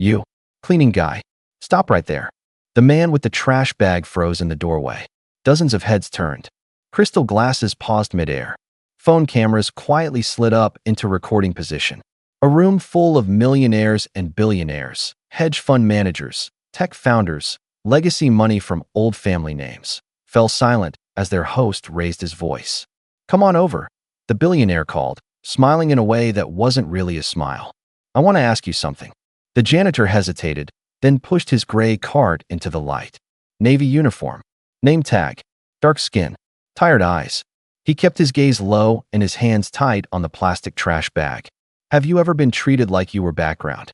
You, cleaning guy, stop right there. The man with the trash bag froze in the doorway. Dozens of heads turned. Crystal glasses paused midair. Phone cameras quietly slid up into recording position. A room full of millionaires and billionaires, hedge fund managers, tech founders, legacy money from old family names, fell silent as their host raised his voice. "Come on over," the billionaire called, smiling in a way that wasn't really a smile. "I want to ask you something." The janitor hesitated, then pushed his gray cart into the light. Navy uniform, name tag, dark skin, tired eyes. He kept his gaze low and his hands tight on the plastic trash bag. "Have you ever been treated like you were background?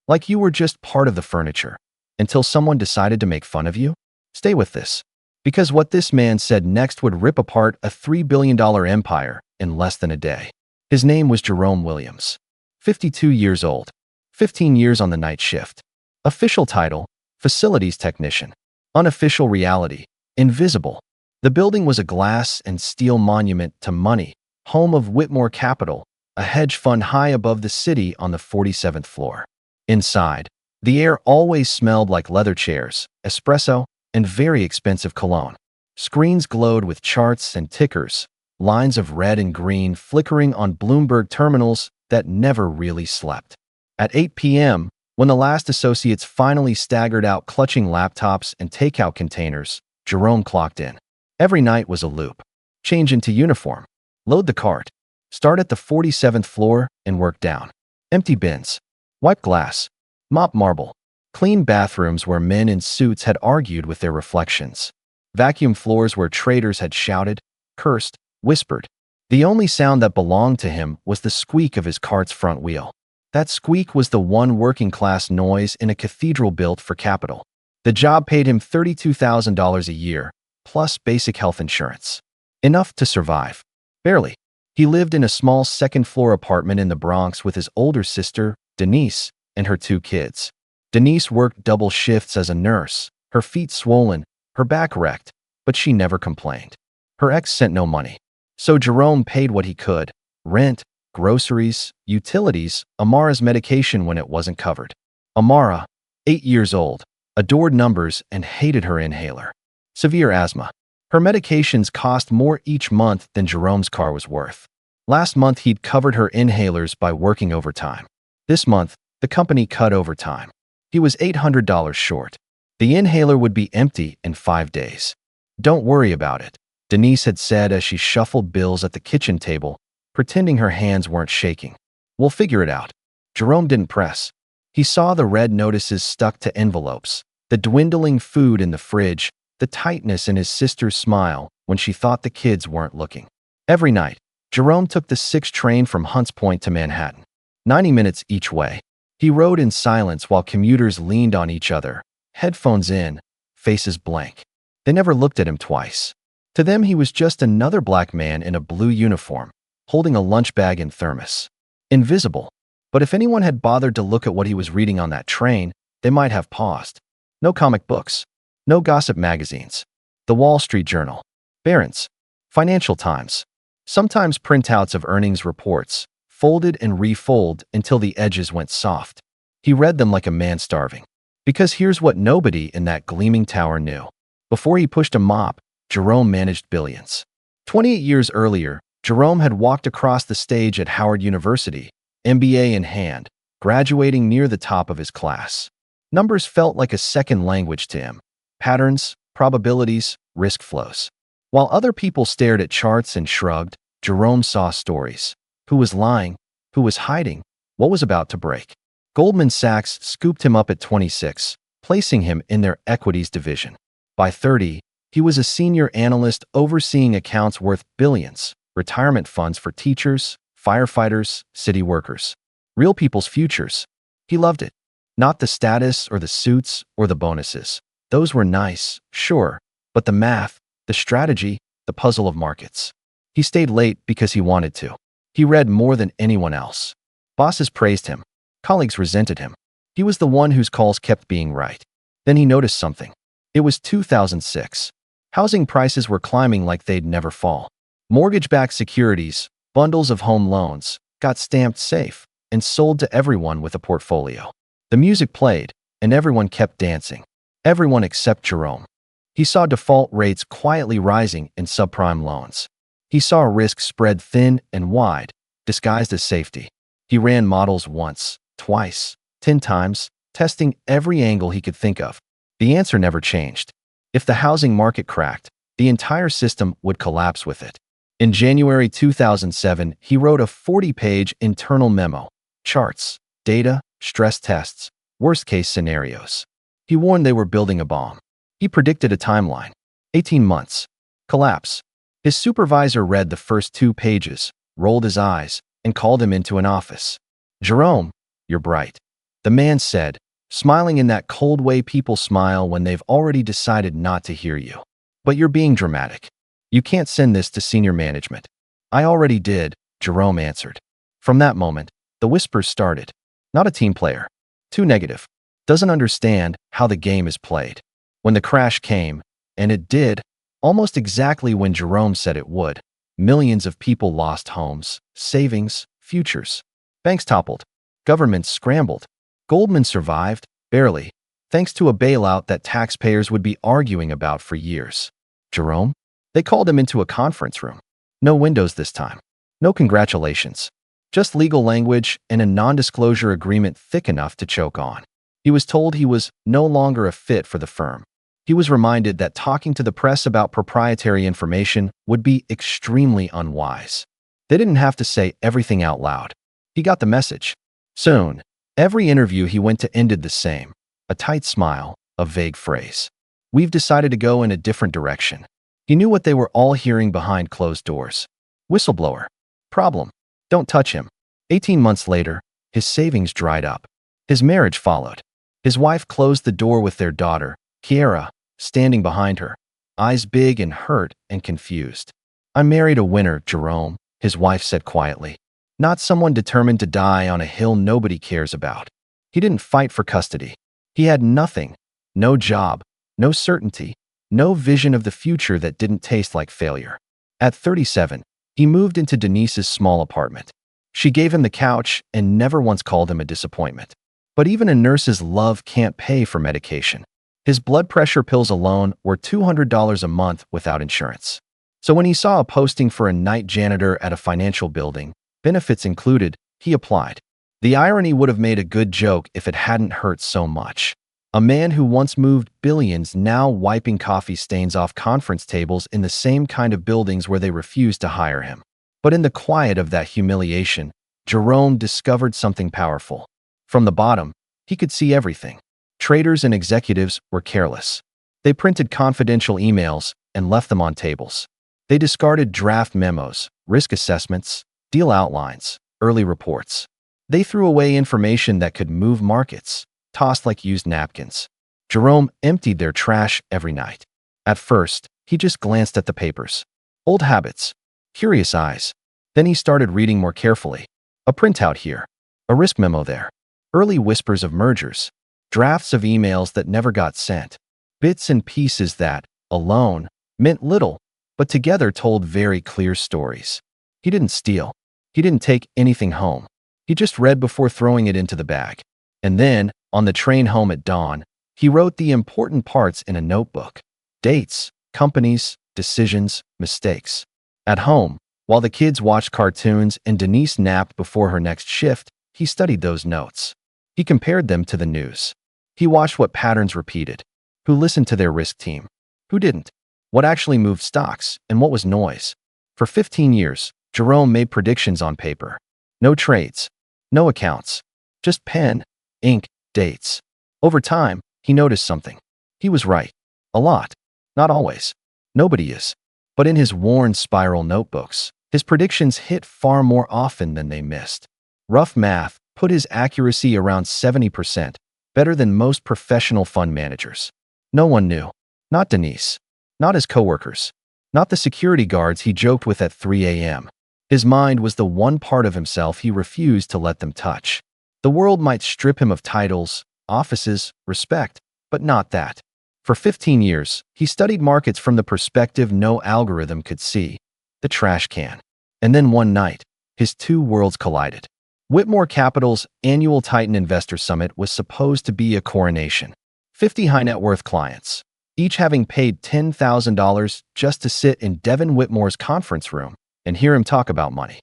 Like you were just part of the furniture, until someone decided to make fun of you? Stay with this, because what this man said next would rip apart a $3 billion empire in less than a day." His name was Jerome Williams. 52 years old. 15 years on the night shift. Official title, facilities technician. Unofficial reality, invisible. The building was a glass and steel monument to money, home of Whitmore Capital, a hedge fund high above the city on the 47th floor. Inside, the air always smelled like leather chairs, espresso, and very expensive cologne. Screens glowed with charts and tickers, lines of red and green flickering on Bloomberg terminals that never really slept. At 8 p.m., when the last associates finally staggered out clutching laptops and takeout containers, Jerome clocked in. Every night was a loop. Change into uniform. Load the cart. Start at the 47th floor and work down. Empty bins. Wipe glass. Mop marble. Clean bathrooms where men in suits had argued with their reflections. Vacuum floors where traders had shouted, cursed, whispered. The only sound that belonged to him was the squeak of his cart's front wheel. That squeak was the one working-class noise in a cathedral built for capital. The job paid him $32,000 a year, plus basic health insurance. Enough to survive. Barely. He lived in a small second-floor apartment in the Bronx with his older sister, Denise, and her 2 kids. Denise worked double shifts as a nurse, her feet swollen, her back wrecked, but she never complained. Her ex sent no money. So Jerome paid what he could: rent, groceries, utilities, Amara's medication when it wasn't covered. Amara, 8 years old, adored numbers and hated her inhaler. Severe asthma. Her medications cost more each month than Jerome's car was worth. Last month he'd covered her inhalers by working overtime. This month, the company cut overtime. He was $800 short. The inhaler would be empty in 5 days. "Don't worry about it," Denise had said as she shuffled bills at the kitchen table, pretending her hands weren't shaking. "We'll figure it out." Jerome didn't press. He saw the red notices stuck to envelopes, the dwindling food in the fridge, the tightness in his sister's smile when she thought the kids weren't looking. Every night, Jerome took the 6 train from Hunts Point to Manhattan. 90 minutes each way. He rode in silence while commuters leaned on each other, headphones in, faces blank. They never looked at him twice. To them, he was just another black man in a blue uniform, holding a lunch bag and thermos. Invisible. But if anyone had bothered to look at what he was reading on that train, they might have paused. No comic books. No gossip magazines. The Wall Street Journal. Barron's. Financial Times. Sometimes printouts of earnings reports, folded and refolded until the edges went soft. He read them like a man starving. Because here's what nobody in that gleaming tower knew. Before he pushed a mop, Jerome managed billions. 28 years earlier, Jerome had walked across the stage at Howard University, MBA in hand, graduating near the top of his class. Numbers felt like a second language to him. Patterns, probabilities, risk flows. While other people stared at charts and shrugged, Jerome saw stories. Who was lying? Who was hiding? What was about to break? Goldman Sachs scooped him up at 26, placing him in their equities division. By 30, he was a senior analyst overseeing accounts worth billions, retirement funds for teachers, firefighters, city workers. Real people's futures. He loved it. Not the status or the suits or the bonuses. Those were nice, sure, but the math, the strategy, the puzzle of markets. He stayed late because he wanted to. He read more than anyone else. Bosses praised him. Colleagues resented him. He was the one whose calls kept being right. Then he noticed something. It was 2006. Housing prices were climbing like they'd never fall. Mortgage-backed securities, bundles of home loans, got stamped safe and sold to everyone with a portfolio. The music played, and everyone kept dancing. Everyone except Jerome. He saw default rates quietly rising in subprime loans. He saw risk spread thin and wide, disguised as safety. He ran models once, twice, 10 times, testing every angle he could think of. The answer never changed. If the housing market cracked, the entire system would collapse with it. In January 2007, he wrote a 40-page internal memo, charts, data, stress tests, worst-case scenarios. He warned they were building a bomb. He predicted a timeline, 18 months. Collapse. His supervisor read the first 2 pages, rolled his eyes, and called him into an office. "Jerome, you're bright," the man said, smiling in that cold way people smile when they've already decided not to hear you. "But you're being dramatic. You can't send this to senior management." "I already did," Jerome answered. From that moment, the whispers started. Not a team player. Too negative. Doesn't understand how the game is played. When the crash came, and it did, almost exactly when Jerome said it would, millions of people lost homes, savings, futures. Banks toppled. Governments scrambled. Goldman survived, barely, thanks to a bailout that taxpayers would be arguing about for years. Jerome? They called him into a conference room. No windows this time. No congratulations. Just legal language and a non-disclosure agreement thick enough to choke on. He was told he was no longer a fit for the firm. He was reminded that talking to the press about proprietary information would be extremely unwise. They didn't have to say everything out loud. He got the message. Soon, every interview he went to ended the same. A tight smile, a vague phrase. "We've decided to go in a different direction." He knew what they were all hearing behind closed doors. Whistleblower. Problem. Don't touch him. 18 months later, his savings dried up. His marriage followed. His wife closed the door with their daughter, Kiara, standing behind her, eyes big and hurt and confused. "I married a winner, Jerome," his wife said quietly. "Not someone determined to die on a hill nobody cares about." He didn't fight for custody. He had nothing. No job, no certainty, no vision of the future that didn't taste like failure. At 37, he moved into Denise's small apartment. She gave him the couch and never once called him a disappointment. But even a nurse's love can't pay for medication. His blood pressure pills alone were $200 a month without insurance. So when he saw a posting for a night janitor at a financial building, benefits included, he applied. The irony would have made a good joke if it hadn't hurt so much. A man who once moved billions now wiping coffee stains off conference tables in the same kind of buildings where they refused to hire him. But in the quiet of that humiliation, Jerome discovered something powerful. From the bottom, he could see everything. Traders and executives were careless. They printed confidential emails and left them on tables. They discarded draft memos, risk assessments, deal outlines, early reports. They threw away information that could move markets, tossed like used napkins. Jerome emptied their trash every night. At first, he just glanced at the papers. Old habits, curious eyes. Then he started reading more carefully. A printout here, a risk memo there. Early whispers of mergers, drafts of emails that never got sent, bits and pieces that, alone, meant little, but together told very clear stories. He didn't steal. He didn't take anything home. He just read before throwing it into the bag. And then, on the train home at dawn, he wrote the important parts in a notebook. Dates, companies, decisions, mistakes. At home, while the kids watched cartoons and Denise napped before her next shift, he studied those notes. He compared them to the news. He watched what patterns repeated. Who listened to their risk team? Who didn't? What actually moved stocks and what was noise? For 15 years, Jerome made predictions on paper. No trades. No accounts. Just pen, ink, dates. Over time, he noticed something. He was right. A lot. Not always. Nobody is. But in his worn spiral notebooks, his predictions hit far more often than they missed. Rough math put his accuracy around 70%, better than most professional fund managers. No one knew. Not Denise. Not his coworkers. Not the security guards he joked with at 3 a.m. His mind was the one part of himself he refused to let them touch. The world might strip him of titles, offices, respect, but not that. For 15 years, he studied markets from the perspective no algorithm could see, the trash can. And then one night, his two worlds collided. Whitmore Capital's annual Titan Investor Summit was supposed to be a coronation. 50 high net worth clients, each having paid $10,000 just to sit in Devin Whitmore's conference room and hear him talk about money.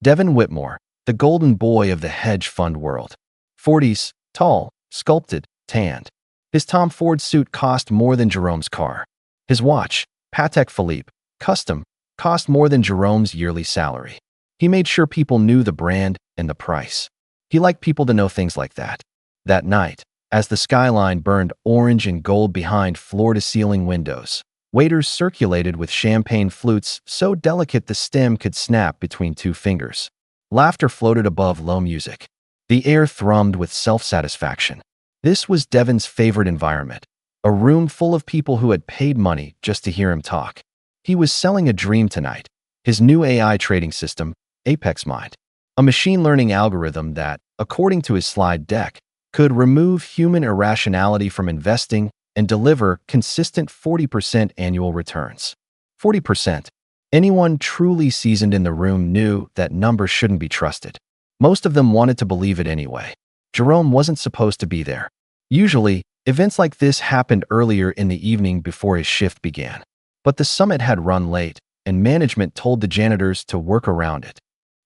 Devin Whitmore, the golden boy of the hedge fund world. 40s, tall, sculpted, tanned. His Tom Ford suit cost more than Jerome's car. His watch, Patek Philippe, custom, cost more than Jerome's yearly salary. He made sure people knew the brand and the price. He liked people to know things like that. That night, as the skyline burned orange and gold behind floor-to-ceiling windows, waiters circulated with champagne flutes so delicate the stem could snap between two fingers. Laughter floated above low music. The air thrummed with self-satisfaction. This was Devin's favorite environment, a room full of people who had paid money just to hear him talk. He was selling a dream tonight, his new AI trading system, Apex Mind, a machine learning algorithm that, according to his slide deck, could remove human irrationality from investing and deliver consistent 40% annual returns. 40%. Anyone truly seasoned in the room knew that number shouldn't be trusted. Most of them wanted to believe it anyway. Jerome wasn't supposed to be there. Usually, events like this happened earlier in the evening before his shift began. But the summit had run late, and management told the janitors to work around it,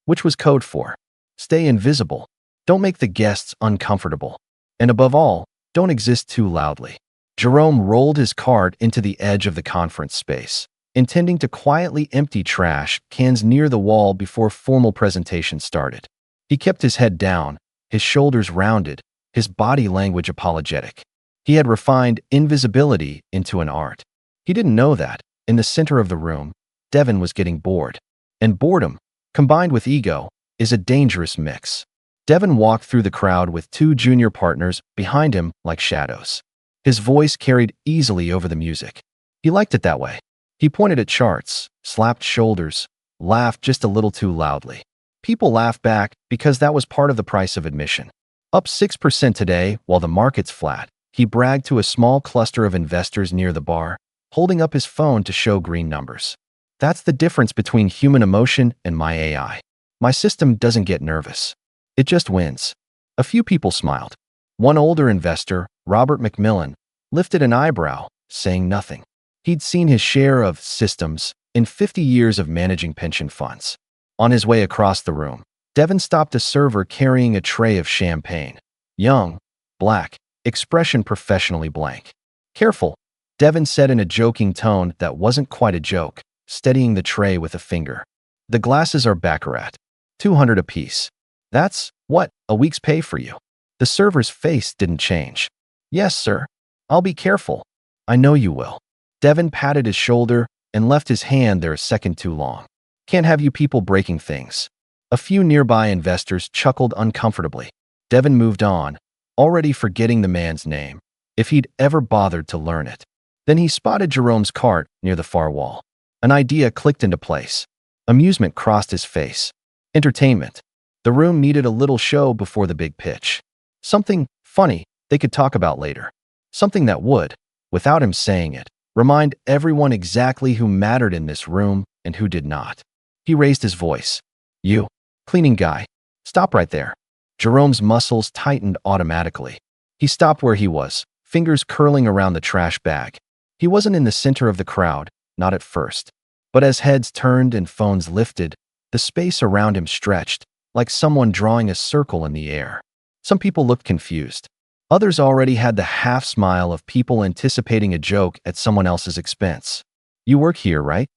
which was code for stay invisible, don't make the guests uncomfortable, and above all, don't exist too loudly. Jerome rolled his cart into the edge of the conference space, intending to quietly empty trash cans near the wall before formal presentation started. He kept his head down, his shoulders rounded, his body language apologetic. He had refined invisibility into an art. He didn't know that, in the center of the room, Devin was getting bored. And boredom, combined with ego, is a dangerous mix. Devin walked through the crowd with two junior partners behind him like shadows. His voice carried easily over the music. He liked it that way. He pointed at charts, slapped shoulders, laughed just a little too loudly. People laughed back because that was part of the price of admission. Up 6% today while the market's flat, he bragged to a small cluster of investors near the bar, holding up his phone to show green numbers. That's the difference between human emotion and my AI. My system doesn't get nervous. It just wins. A few people smiled. One older investor, Robert McMillan, lifted an eyebrow, saying nothing. He'd seen his share of systems in 50 years of managing pension funds. On his way across the room, Devin stopped a server carrying a tray of champagne. Young, black, expression professionally blank. Careful, Devin said in a joking tone that wasn't quite a joke, steadying the tray with a finger. The glasses are baccarat. 200 apiece. That's, what, a week's pay for you. The server's face didn't change. Yes, sir. I'll be careful. I know you will. Devin patted his shoulder and left his hand there a second too long. Can't have you people breaking things. A few nearby investors chuckled uncomfortably. Devin moved on, already forgetting the man's name, if he'd ever bothered to learn it. Then he spotted Jerome's cart near the far wall. An idea clicked into place. Amusement crossed his face. Entertainment. The room needed a little show before the big pitch. Something funny they could talk about later. Something that would, without him saying it, remind everyone exactly who mattered in this room and who did not. He raised his voice. You, cleaning guy, stop right there. Jerome's muscles tightened automatically. He stopped where he was, fingers curling around the trash bag. He wasn't in the center of the crowd, not at first. But as heads turned and phones lifted, the space around him stretched, like someone drawing a circle in the air. Some people looked confused. Others already had the half smile of people anticipating a joke at someone else's expense. You work here, right?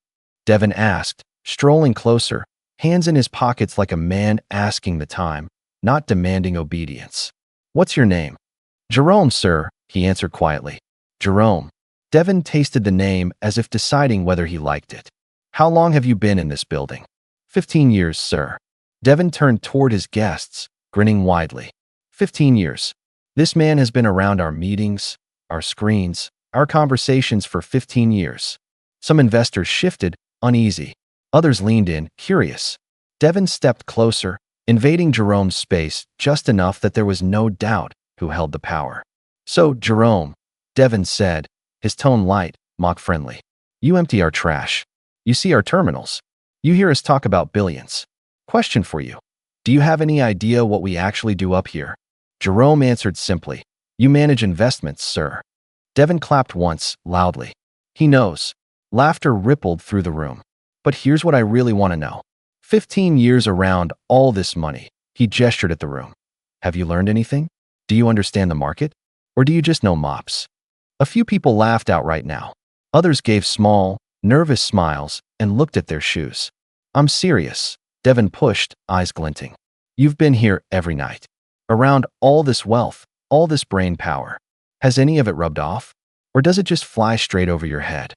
Devin asked, strolling closer, hands in his pockets like a man asking the time, not demanding obedience. What's your name? Jerome, sir, he answered quietly. Jerome. Devin tasted the name as if deciding whether he liked it. How long have you been in this building? 15 years, sir. Devin turned toward his guests, grinning widely. 15 years. This man has been around our meetings, our screens, our conversations for 15 years. Some investors shifted, uneasy. Others leaned in, curious. Devin stepped closer, invading Jerome's space just enough that there was no doubt who held the power. So, Jerome, Devin said, his tone light, mock-friendly. You empty our trash. You see our terminals. You hear us talk about billions. Question for you. Do you have any idea what we actually do up here? Jerome answered simply, You manage investments, sir. Devin clapped once, loudly. He knows. Laughter rippled through the room. But here's what I really want to know. 15 years around all this money. He gestured at the room. Have you learned anything? Do you understand the market? Or do you just know mops? A few people laughed outright now. Others gave small, nervous smiles and looked at their shoes. I'm serious, Devin pushed, eyes glinting. You've been here every night. Around all this wealth, all this brain power. Has any of it rubbed off? Or does it just fly straight over your head?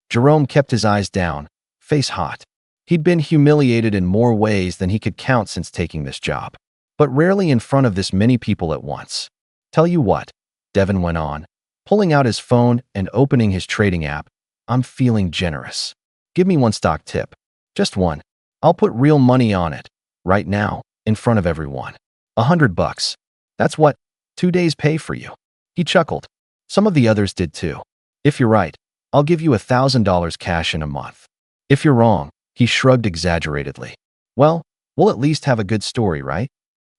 Jerome kept his eyes down, face hot. He'd been humiliated in more ways than he could count since taking this job, but rarely in front of this many people at once. Tell you what, Devin went on, pulling out his phone and opening his trading app. I'm feeling generous. Give me one stock tip. Just one. I'll put real money on it. Right now, in front of everyone. $100. That's what 2 days pay for you. He chuckled. Some of the others did too. If you're right, I'll give you $1,000 cash in a month. If you're wrong, he shrugged exaggeratedly. Well, we'll at least have a good story, right?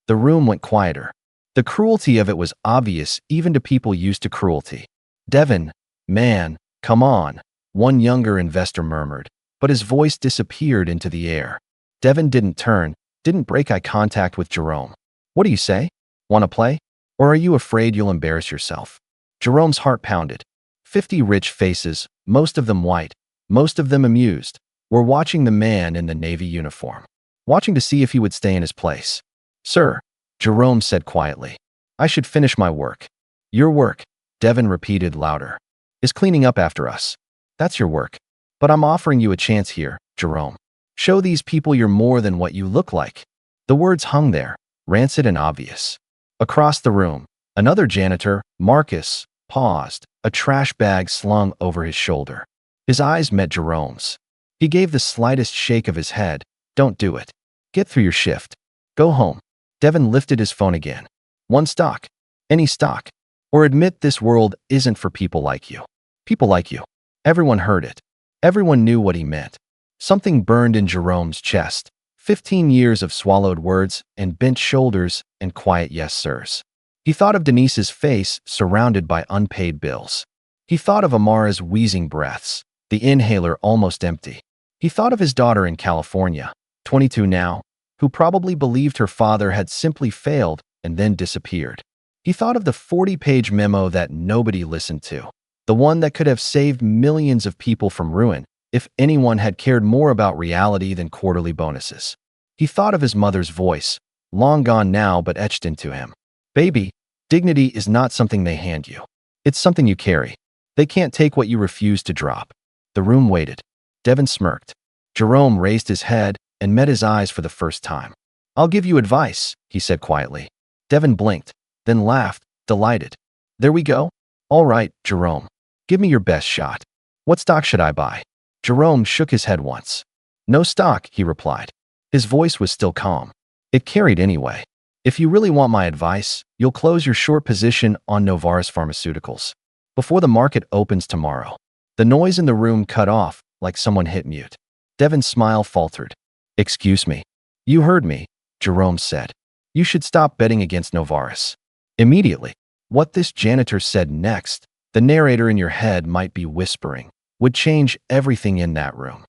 The room went quieter. The cruelty of it was obvious even to people used to cruelty. Devin, man, come on, one younger investor murmured, but his voice disappeared into the air. Devin didn't turn, didn't break eye contact with Jerome. What do you say? Want to play? Or are you afraid you'll embarrass yourself? Jerome's heart pounded. 50 rich faces, most of them white, most of them amused, were watching the man in the Navy uniform, watching to see if he would stay in his place. Sir, Jerome said quietly, I should finish my work. Your work, Devin repeated louder, is cleaning up after us. That's your work. But I'm offering you a chance here, Jerome. Show these people you're more than what you look like. The words hung there, rancid and obvious. Across the room, another janitor, Marcus, paused, a trash bag slung over his shoulder. His eyes met Jerome's. He gave the slightest shake of his head. Don't do it. Get through your shift. Go home. Devin lifted his phone again. One stock. Any stock. Or admit this world isn't for people like you. People like you. Everyone heard it. Everyone knew what he meant. Something burned in Jerome's chest. 15 years of swallowed words and bent shoulders and quiet yes sirs. He thought of Denise's face surrounded by unpaid bills. He thought of Amara's wheezing breaths, the inhaler almost empty. He thought of his daughter in California, 22 now, who probably believed her father had simply failed and then disappeared. He thought of the 40-page memo that nobody listened to, the one that could have saved millions of people from ruin if anyone had cared more about reality than quarterly bonuses. He thought of his mother's voice, long gone now but etched into him. Baby, dignity is not something they hand you. It's something you carry. They can't take what you refuse to drop. The room waited. Devin smirked. Jerome raised his head and met his eyes for the first time. I'll give you advice, he said quietly. Devin blinked, then laughed, delighted. There we go. All right, Jerome. Give me your best shot. What stock should I buy? Jerome shook his head once. No stock, he replied. His voice was still calm. It carried anyway. If you really want my advice, you'll close your short position on Novartis Pharmaceuticals before the market opens tomorrow. The noise in the room cut off like someone hit mute. Devin's smile faltered. Excuse me. You heard me, Jerome said. You should stop betting against Novartis. Immediately. What this janitor said next, the narrator in your head might be whispering, would change everything in that room.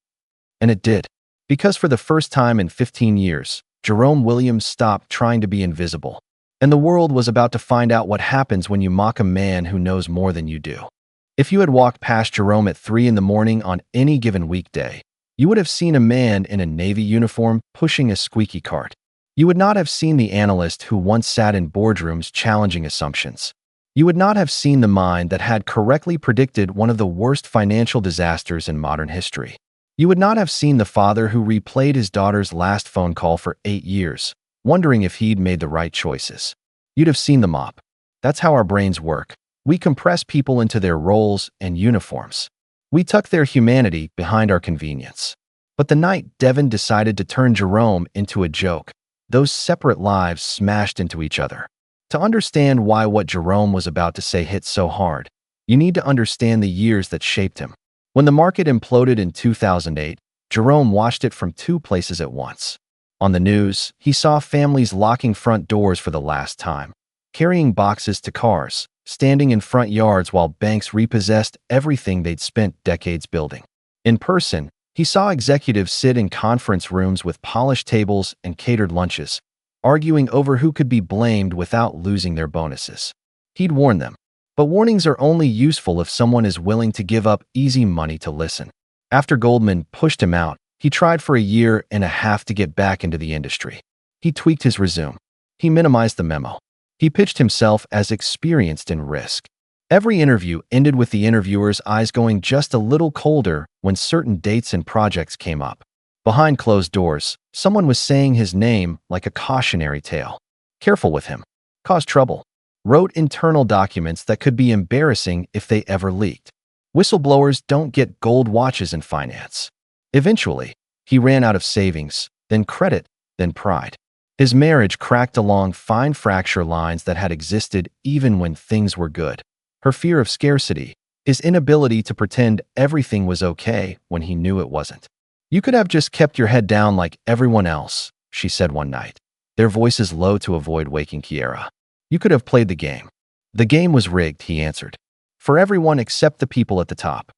And it did. Because for the first time in 15 years, Jerome Williams stopped trying to be invisible. And the world was about to find out what happens when you mock a man who knows more than you do. If you had walked past Jerome at 3 in the morning on any given weekday, you would have seen a man in a Navy uniform pushing a squeaky cart. You would not have seen the analyst who once sat in boardrooms challenging assumptions. You would not have seen the mind that had correctly predicted one of the worst financial disasters in modern history. You would not have seen the father who replayed his daughter's last phone call for 8 years, wondering if he'd made the right choices. You'd have seen the mop. That's how our brains work. We compress people into their roles and uniforms. We tuck their humanity behind our convenience. But the night Devin decided to turn Jerome into a joke, those separate lives smashed into each other. To understand why what Jerome was about to say hit so hard, you need to understand the years that shaped him. When the market imploded in 2008, Jerome watched it from 2 places at once. On the news, he saw families locking front doors for the last time, carrying boxes to cars, standing in front yards while banks repossessed everything they'd spent decades building. In person, he saw executives sit in conference rooms with polished tables and catered lunches, arguing over who could be blamed without losing their bonuses. He'd warn them, but warnings are only useful if someone is willing to give up easy money to listen. After Goldman pushed him out, he tried for a year and a half to get back into the industry. He tweaked his resume. He minimized the memo. He pitched himself as experienced in risk. Every interview ended with the interviewer's eyes going just a little colder when certain dates and projects came up. Behind closed doors, someone was saying his name like a cautionary tale. Careful with him. Cause trouble. Wrote internal documents that could be embarrassing if they ever leaked. Whistleblowers don't get gold watches in finance. Eventually, he ran out of savings, then credit, then pride. His marriage cracked along fine fracture lines that had existed even when things were good. Her fear of scarcity, his inability to pretend everything was okay when he knew it wasn't. "You could have just kept your head down like everyone else," she said one night, their voices low to avoid waking Kiera. "You could have played the game." "The game was rigged," he answered. "For everyone except the people at the top.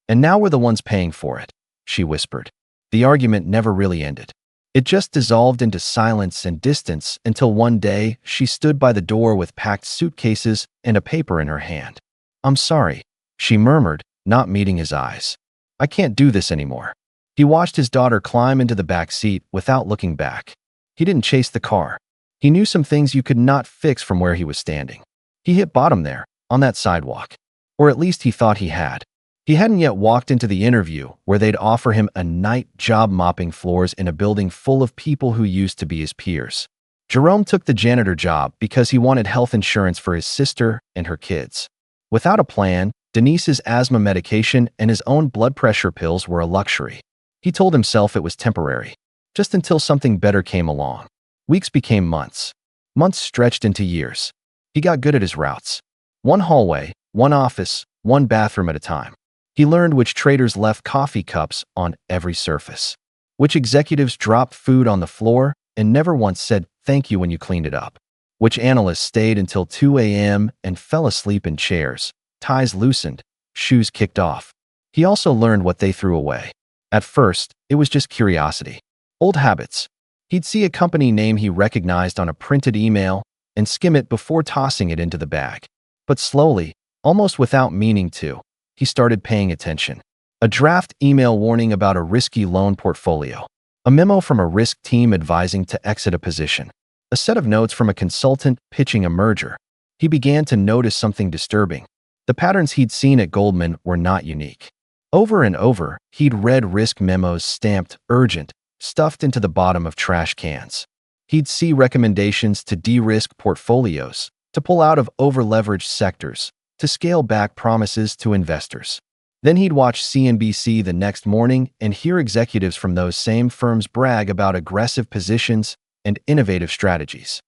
And now we're the ones paying for it," she whispered. The argument never really ended. It just dissolved into silence and distance until one day she stood by the door with packed suitcases and a paper in her hand. "I'm sorry," she murmured, not meeting his eyes. "I can't do this anymore." He watched his daughter climb into the back seat without looking back. He didn't chase the car. He knew some things you could not fix from where he was standing. He hit bottom there, on that sidewalk. Or at least he thought he had. He hadn't yet walked into the interview where they'd offer him a night job mopping floors in a building full of people who used to be his peers. Jerome took the janitor job because he wanted health insurance for his sister and her kids. Without a plan, Denise's asthma medication and his own blood pressure pills were a luxury. He told himself it was temporary, just until something better came along. Weeks became months. Months stretched into years. He got good at his routes. One hallway, one office, one bathroom at a time. He learned which traders left coffee cups on every surface, which executives dropped food on the floor and never once said thank you when you cleaned it up, which analysts stayed until 2 a.m. and fell asleep in chairs, ties loosened, shoes kicked off. He also learned what they threw away. At first, it was just curiosity. Old habits. He'd see a company name he recognized on a printed email and skim it before tossing it into the bag. But slowly, almost without meaning to, he started paying attention. A draft email warning about a risky loan portfolio. A memo from a risk team advising to exit a position. A set of notes from a consultant pitching a merger. He began to notice something disturbing. The patterns he'd seen at Goldman were not unique. Over and over, he'd read risk memos stamped urgent, stuffed into the bottom of trash cans. He'd see recommendations to de-risk portfolios, to pull out of over-leveraged sectors, to scale back promises to investors. Then he'd watch CNBC the next morning and hear executives from those same firms brag about aggressive positions and innovative strategies.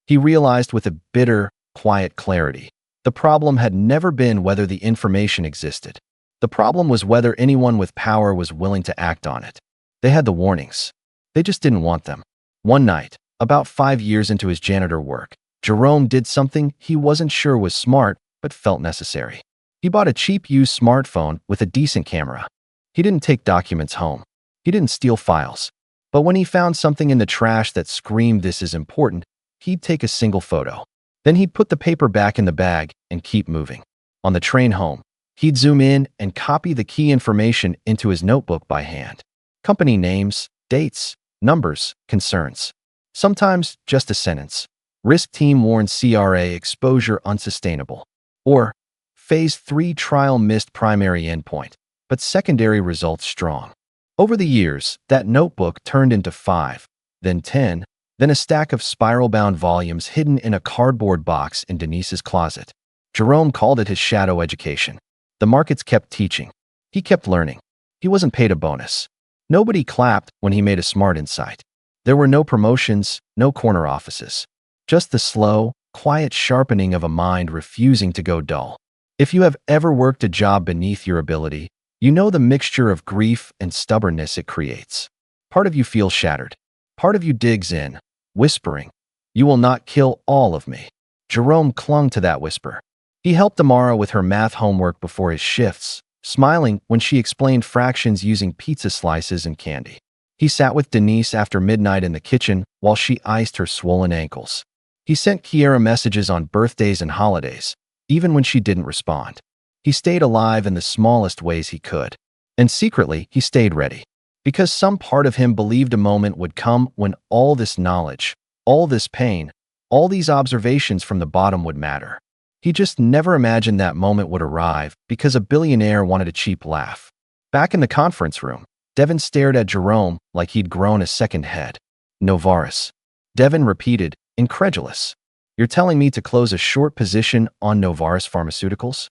He realized with a bitter, quiet clarity, the problem had never been whether the information existed. The problem was whether anyone with power was willing to act on it. They had the warnings. They just didn't want them. One night, about 5 years into his janitor work, Jerome did something he wasn't sure was smart but felt necessary. He bought a cheap used smartphone with a decent camera. He didn't take documents home. He didn't steal files. But when he found something in the trash that screamed this is important, he'd take a single photo. Then he'd put the paper back in the bag and keep moving. On the train home, he'd zoom in and copy the key information into his notebook by hand. Company names, dates, numbers, concerns. Sometimes just a sentence. Risk team warns CRA exposure unsustainable. Or, Phase 3 trial missed primary endpoint, but secondary results strong. Over the years, that notebook turned into 5, then 10, then a stack of spiral-bound volumes hidden in a cardboard box in Denise's closet. Jerome called it his shadow education. The markets kept teaching. He kept learning. He wasn't paid a bonus. Nobody clapped when he made a smart insight. There were no promotions, no corner offices. Just the slow, quiet sharpening of a mind refusing to go dull. If you have ever worked a job beneath your ability, you know the mixture of grief and stubbornness it creates. Part of you feels shattered. Part of you digs in, whispering, "You will not kill all of me." Jerome clung to that whisper. He helped Amara with her math homework before his shifts, smiling when she explained fractions using pizza slices and candy. He sat with Denise after midnight in the kitchen while she iced her swollen ankles. He sent Kiera messages on birthdays and holidays, even when she didn't respond. He stayed alive in the smallest ways he could. And secretly, he stayed ready. Because some part of him believed a moment would come when all this knowledge, all this pain, all these observations from the bottom would matter. He just never imagined that moment would arrive because a billionaire wanted a cheap laugh. Back in the conference room, Devin stared at Jerome like he'd grown a second head. "Novartis." Devin repeated, incredulous. "You're telling me to close a short position on Novartis Pharmaceuticals?"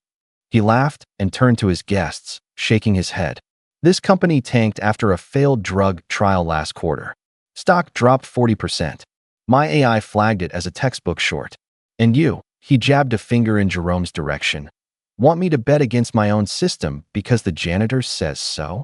He laughed and turned to his guests, shaking his head. "This company tanked after a failed drug trial last quarter. Stock dropped 40%. My AI flagged it as a textbook short. And you," he jabbed a finger in Jerome's direction, "want me to bet against my own system because the janitor says so?"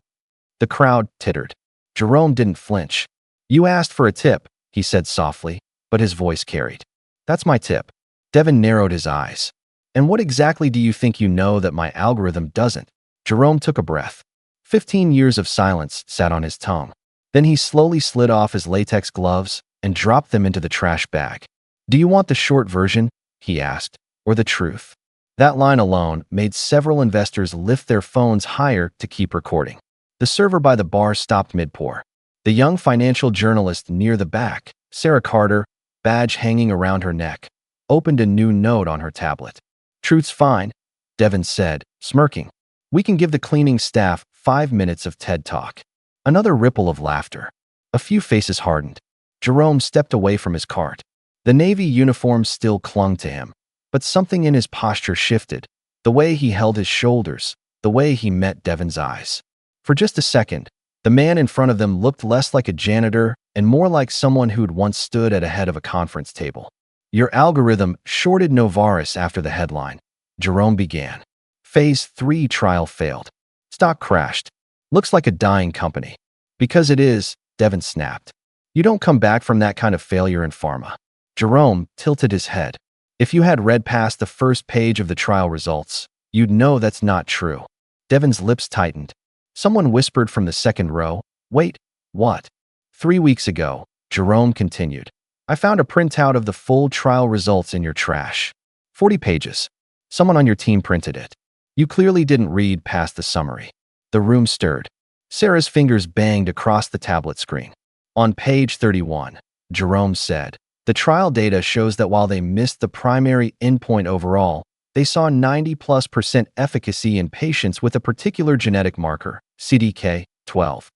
The crowd tittered. Jerome didn't flinch. "You asked for a tip," he said softly, but his voice carried. "That's my tip." Devin narrowed his eyes. "And what exactly do you think you know that my algorithm doesn't?" Jerome took a breath. 15 years of silence sat on his tongue. Then he slowly slid off his latex gloves and dropped them into the trash bag. "Do you want the short version?" he asked, "or the truth?" That line alone made several investors lift their phones higher to keep recording. The server by the bar stopped mid-pour. The young financial journalist near the back, Sarah Carter, badge hanging around her neck, opened a new note on her tablet. "Truth's fine," Devin said, smirking. "We can give the cleaning staff 5 minutes of TED Talk." Another ripple of laughter. A few faces hardened. Jerome stepped away from his cart. The navy uniform still clung to him, but something in his posture shifted, the way he held his shoulders, the way he met Devin's eyes. For just a second, the man in front of them looked less like a janitor and more like someone who'd once stood at a head of a conference table. "Your algorithm shorted Novartis after the headline," Jerome began. "Phase 3 trial failed. Stock crashed. Looks like a dying company." "Because it is," Devin snapped. "You don't come back from that kind of failure in pharma." Jerome tilted his head. "If you had read past the first page of the trial results, you'd know that's not true." Devin's lips tightened. Someone whispered from the second row, "Wait, what?" 3 weeks ago, Jerome continued, "I found a printout of the full trial results in your trash. 40 pages. Someone on your team printed it. You clearly didn't read past the summary." The room stirred. Sarah's fingers banged across the tablet screen. "On page 31, Jerome said, the trial data shows that while they missed the primary endpoint overall, they saw 90+% efficacy in patients with a particular genetic marker, CDK12.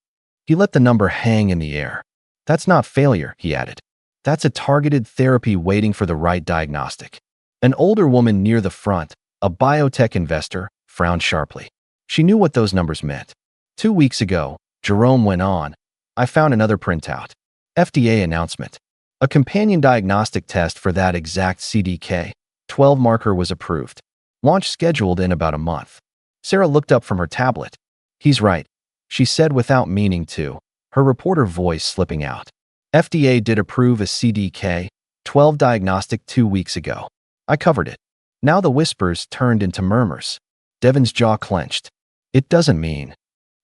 He let the number hang in the air. "That's not failure," he added. "That's a targeted therapy waiting for the right diagnostic." An older woman near the front, a biotech investor, frowned sharply. She knew what those numbers meant. 2 weeks ago, Jerome went on, "I found another printout. FDA announcement. A companion diagnostic test for that exact CDK12 marker was approved. Launch scheduled in about a month." Sarah looked up from her tablet. "He's right," she said without meaning to, her reporter voice slipping out. "FDA did approve a CDK12 diagnostic 2 weeks ago. I covered it." Now the whispers turned into murmurs. Devin's jaw clenched. "It doesn't mean."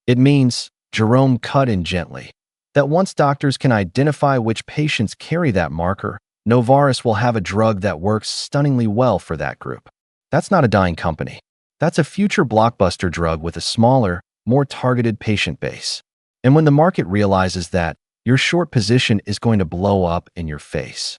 "It means," Jerome cut in gently, "that once doctors can identify which patients carry that marker, Novartis will have a drug that works stunningly well for that group. That's not a dying company. That's a future blockbuster drug with a smaller, more targeted patient base. And when the market realizes that, your short position is going to blow up in your face."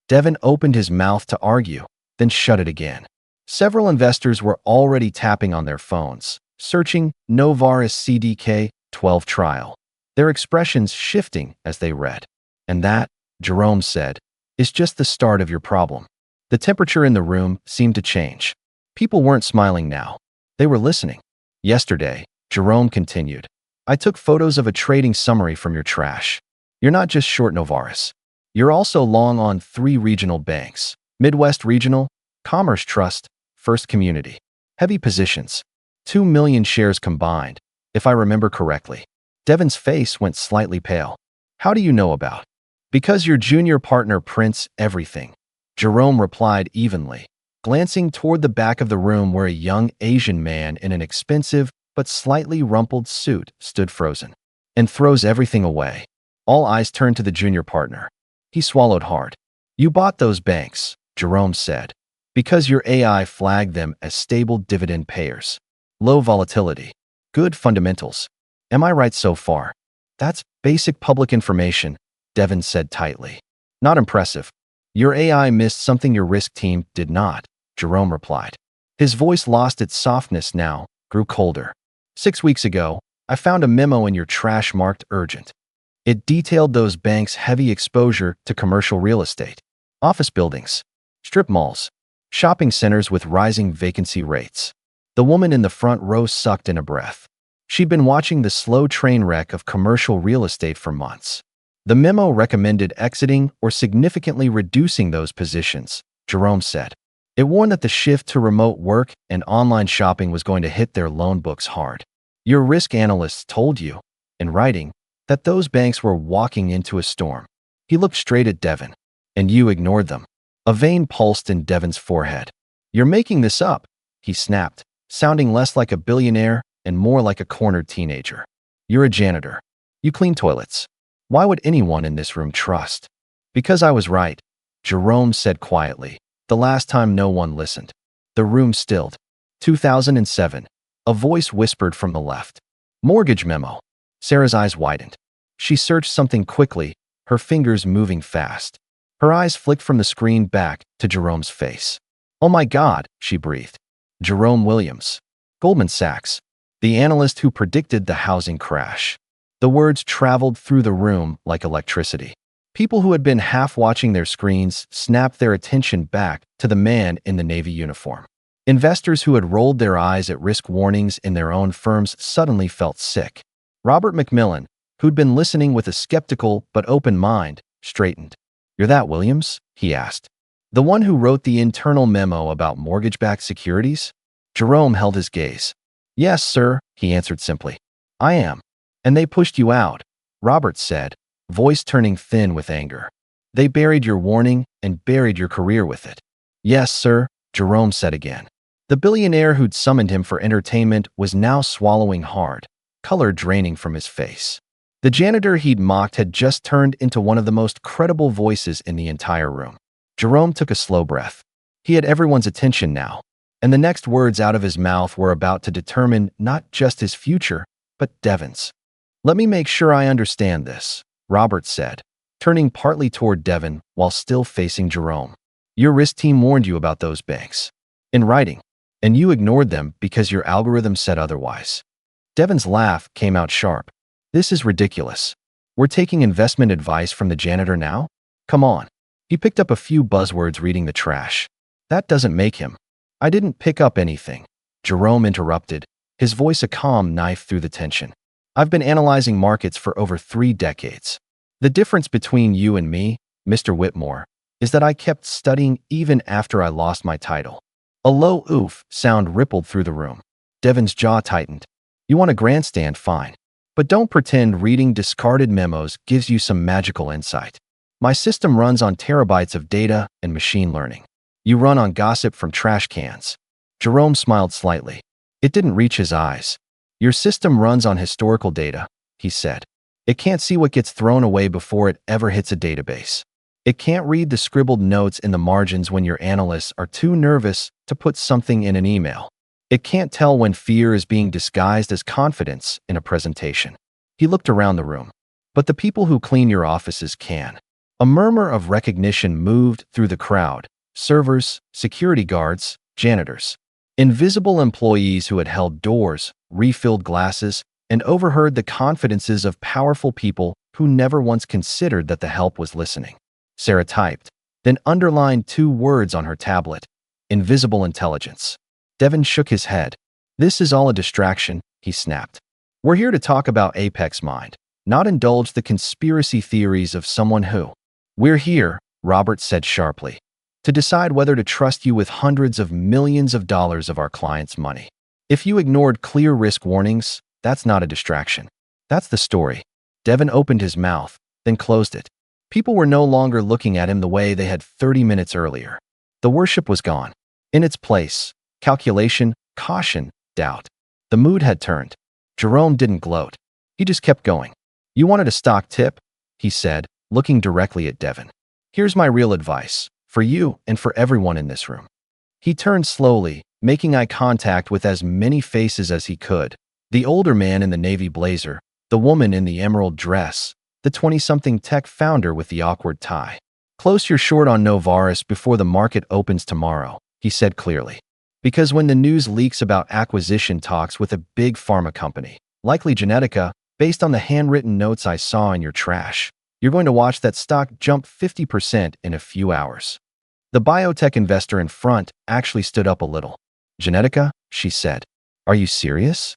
Devin opened his mouth to argue, then shut it again. Several investors were already tapping on their phones, searching Novartis CDK12 trial, their expressions shifting as they read. "And that," Jerome said, "is just the start of your problem." The temperature in the room seemed to change. People weren't smiling now. They were listening. "Yesterday," Jerome continued, "I took photos of a trading summary from your trash. You're not just short Novartis. You're also long on 3 regional banks: Midwest Regional, Commerce Trust, First Community. Heavy positions. 2 million shares combined, if I remember correctly." Devin's face went slightly pale. "How do you know about?" Because your junior partner prints everything, Jerome replied evenly, glancing toward the back of the room where a young Asian man in an expensive but slightly rumpled suit stood frozen. And throws everything away. All eyes turned to the junior partner. He swallowed hard. You bought those banks, Jerome said, because your AI flagged them as stable dividend payers. Low volatility. Good fundamentals. Am I right so far? That's basic public information, Devin said tightly. Not impressive. Your AI missed something your risk team did not, Jerome replied. His voice lost its softness now, grew colder. 6 weeks ago, I found a memo in your trash marked urgent. It detailed those banks' heavy exposure to commercial real estate, office buildings, strip malls, shopping centers with rising vacancy rates. The woman in the front row sucked in a breath. She'd been watching the slow train wreck of commercial real estate for months. The memo recommended exiting or significantly reducing those positions, Jerome said. It warned that the shift to remote work and online shopping was going to hit their loan books hard. Your risk analysts told you, in writing, that those banks were walking into a storm. He looked straight at Devin. And you ignored them. A vein pulsed in Devin's forehead. You're making this up, he snapped, sounding less like a billionaire and more like a cornered teenager. You're a janitor. You clean toilets. Why would anyone in this room trust? Because I was right, Jerome said quietly, the last time no one listened. The room stilled. 2007. A voice whispered from the left. Mortgage memo. Sarah's eyes widened. She searched something quickly, her fingers moving fast. Her eyes flicked from the screen back to Jerome's face. Oh my God, she breathed. Jerome Williams. Goldman Sachs. The analyst who predicted the housing crash. The words traveled through the room like electricity. People who had been half watching their screens snapped their attention back to the man in the Navy uniform. Investors who had rolled their eyes at risk warnings in their own firms suddenly felt sick. Robert McMillan, who'd been listening with a skeptical but open mind, straightened. You're that Williams? He asked. The one who wrote the internal memo about mortgage-backed securities? Jerome held his gaze. Yes, sir, he answered simply. I am. And they pushed you out, Robert said, voice turning thin with anger. They buried your warning and buried your career with it. Yes, sir, Jerome said again. The billionaire who'd summoned him for entertainment was now swallowing hard, color draining from his face. The janitor he'd mocked had just turned into one of the most credible voices in the entire room. Jerome took a slow breath. He had everyone's attention now, and the next words out of his mouth were about to determine not just his future, but Devin's. Let me make sure I understand this, Robert said, turning partly toward Devin while still facing Jerome. Your risk team warned you about those banks. In writing. And you ignored them because your algorithm said otherwise. Devin's laugh came out sharp. This is ridiculous. We're taking investment advice from the janitor now? Come on. He picked up a few buzzwords reading the trash. That doesn't make him. I didn't pick up anything. Jerome interrupted, his voice a calm knife through the tension. I've been analyzing markets for over 3 decades. The difference between you and me, Mr. Whitmore, is that I kept studying even after I lost my title. A low oof sound rippled through the room. Devin's jaw tightened. You want a grandstand, fine. But don't pretend reading discarded memos gives you some magical insight. My system runs on terabytes of data and machine learning. You run on gossip from trash cans. Jerome smiled slightly. It didn't reach his eyes. Your system runs on historical data, he said. It can't see what gets thrown away before it ever hits a database. It can't read the scribbled notes in the margins when your analysts are too nervous to put something in an email. It can't tell when fear is being disguised as confidence in a presentation. He looked around the room. But the people who clean your offices can. A murmur of recognition moved through the crowd. Servers, security guards, janitors. Invisible employees who had held doors, refilled glasses, and overheard the confidences of powerful people who never once considered that the help was listening. Sarah typed, then underlined 2 words on her tablet. Invisible intelligence. Devin shook his head. This is all a distraction, he snapped. We're here to talk about Apex Mind, not indulge the conspiracy theories of someone who. We're here, Robert said sharply, to decide whether to trust you with hundreds of millions of dollars of our clients' money. If you ignored clear risk warnings, that's not a distraction. That's the story. Devin opened his mouth, then closed it. People were no longer looking at him the way they had 30 minutes earlier. The worship was gone. In its place, calculation, caution, doubt. The mood had turned. Jerome didn't gloat. He just kept going. "You wanted a stock tip?" he said, looking directly at Devin. "Here's my real advice, for you and for everyone in this room." He turned slowly, making eye contact with as many faces as he could. The older man in the navy blazer, the woman in the emerald dress, the 20-something tech founder with the awkward tie. "Close your short on Novartis before the market opens tomorrow," he said clearly. "Because when the news leaks about acquisition talks with a big pharma company, likely Janitor, based on the handwritten notes I saw in your trash, you're going to watch that stock jump 50% in a few hours." The biotech investor in front actually stood up a little. "Janitor," she said. "Are you serious?"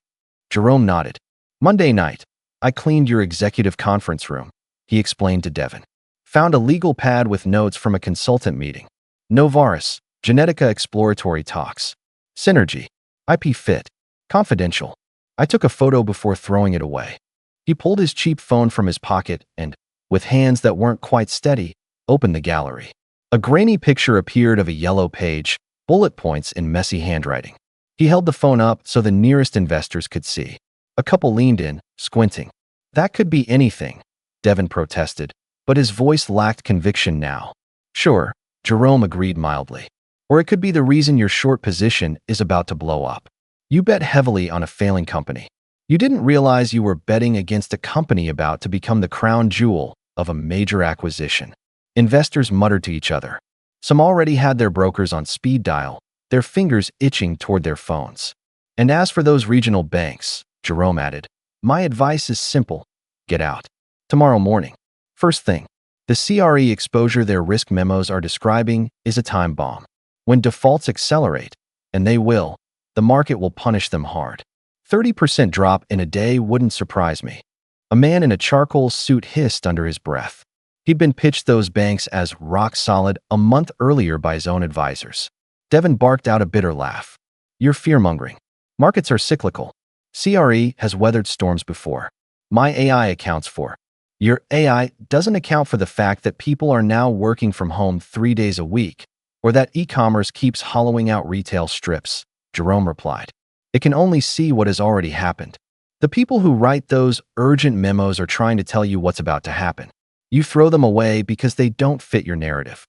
Jerome nodded. "Monday night, I cleaned your executive conference room," he explained to Devin. "Found a legal pad with notes from a consultant meeting. Novartis, Janitor exploratory talks. Synergy. IP fit. Confidential. I took a photo before throwing it away." He pulled his cheap phone from his pocket and, with hands that weren't quite steady, opened the gallery. A grainy picture appeared of a yellow page, bullet points in messy handwriting. He held the phone up so the nearest investors could see. A couple leaned in, squinting. "That could be anything," Devin protested, but his voice lacked conviction now. "Sure," Jerome agreed mildly. "Or it could be the reason your short position is about to blow up. You bet heavily on a failing company. You didn't realize you were betting against a company about to become the crown jewel of a major acquisition." Investors muttered to each other. Some already had their brokers on speed dial, their fingers itching toward their phones. "And as for those regional banks," Jerome added, "my advice is simple. Get out. Tomorrow morning. First thing. The CRE exposure their risk memos are describing is a time bomb. When defaults accelerate, and they will, the market will punish them hard. 30% drop in a day wouldn't surprise me." A man in a charcoal suit hissed under his breath. He'd been pitched those banks as rock solid a month earlier by his own advisors. Devin barked out a bitter laugh. "You're fear-mongering. Markets are cyclical. CRE has weathered storms before. My AI accounts for. Your AI doesn't account for the fact that people are now working from home 3 days a week, or that e-commerce keeps hollowing out retail strips," Jerome replied. "It can only see what has already happened. The people who write those urgent memos are trying to tell you what's about to happen. You throw them away because they don't fit your narrative."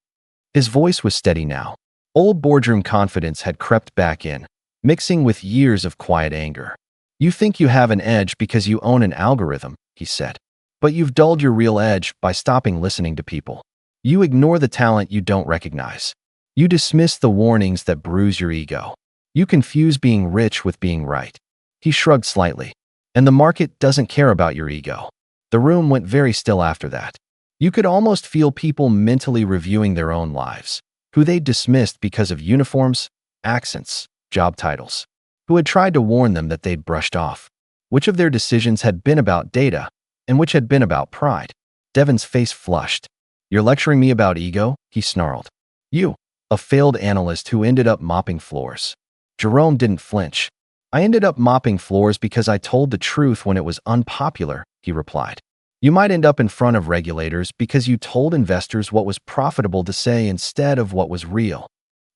His voice was steady now. Old boardroom confidence had crept back in, mixing with years of quiet anger. "You think you have an edge because you own an algorithm," he said. "But you've dulled your real edge by stopping listening to people. You ignore the talent you don't recognize. You dismiss the warnings that bruise your ego. You confuse being rich with being right." He shrugged slightly. "And the market doesn't care about your ego." The room went very still after that. You could almost feel people mentally reviewing their own lives, who they dismissed because of uniforms, accents, job titles, who had tried to warn them that they'd brushed off, which of their decisions had been about data and which had been about pride. Devin's face flushed. "You're lecturing me about ego?" he snarled. "You, a failed analyst who ended up mopping floors." Jerome didn't flinch. "I ended up mopping floors because I told the truth when it was unpopular," he replied. "You might end up in front of regulators because you told investors what was profitable to say instead of what was real."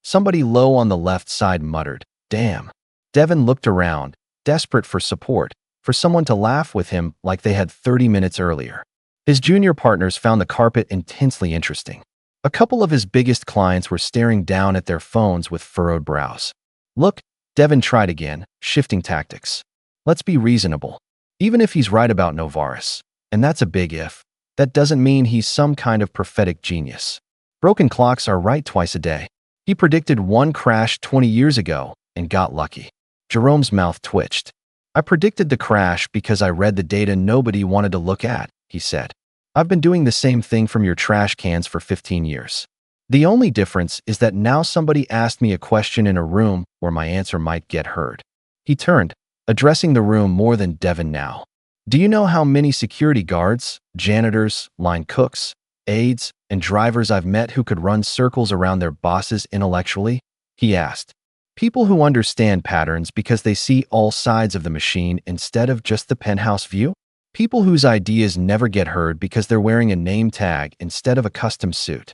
Somebody low on the left side muttered, "Damn." Devin looked around, desperate for support, for someone to laugh with him like they had 30 minutes earlier. His junior partners found the carpet intensely interesting. A couple of his biggest clients were staring down at their phones with furrowed brows. "Look," Devin tried again, shifting tactics. "Let's be reasonable. Even if he's right about Novartis, and that's a big if, that doesn't mean he's some kind of prophetic genius. Broken clocks are right twice a day. He predicted one crash 20 years ago and got lucky." Jerome's mouth twitched. "I predicted the crash because I read the data nobody wanted to look at," he said. "I've been doing the same thing from your trash cans for 15 years. The only difference is that now somebody asked me a question in a room where my answer might get heard." He turned, addressing the room more than Devin now. "Do you know how many security guards, janitors, line cooks, aides, and drivers I've met who could run circles around their bosses intellectually?" he asked. "People who understand patterns because they see all sides of the machine instead of just the penthouse view?" People whose ideas never get heard because they're wearing a name tag instead of a custom suit.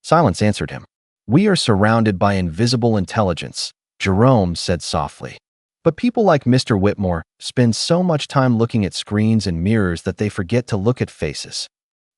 Silence answered him. We are surrounded by invisible intelligence, Jerome said softly. But people like Mr. Whitmore spend so much time looking at screens and mirrors that they forget to look at faces.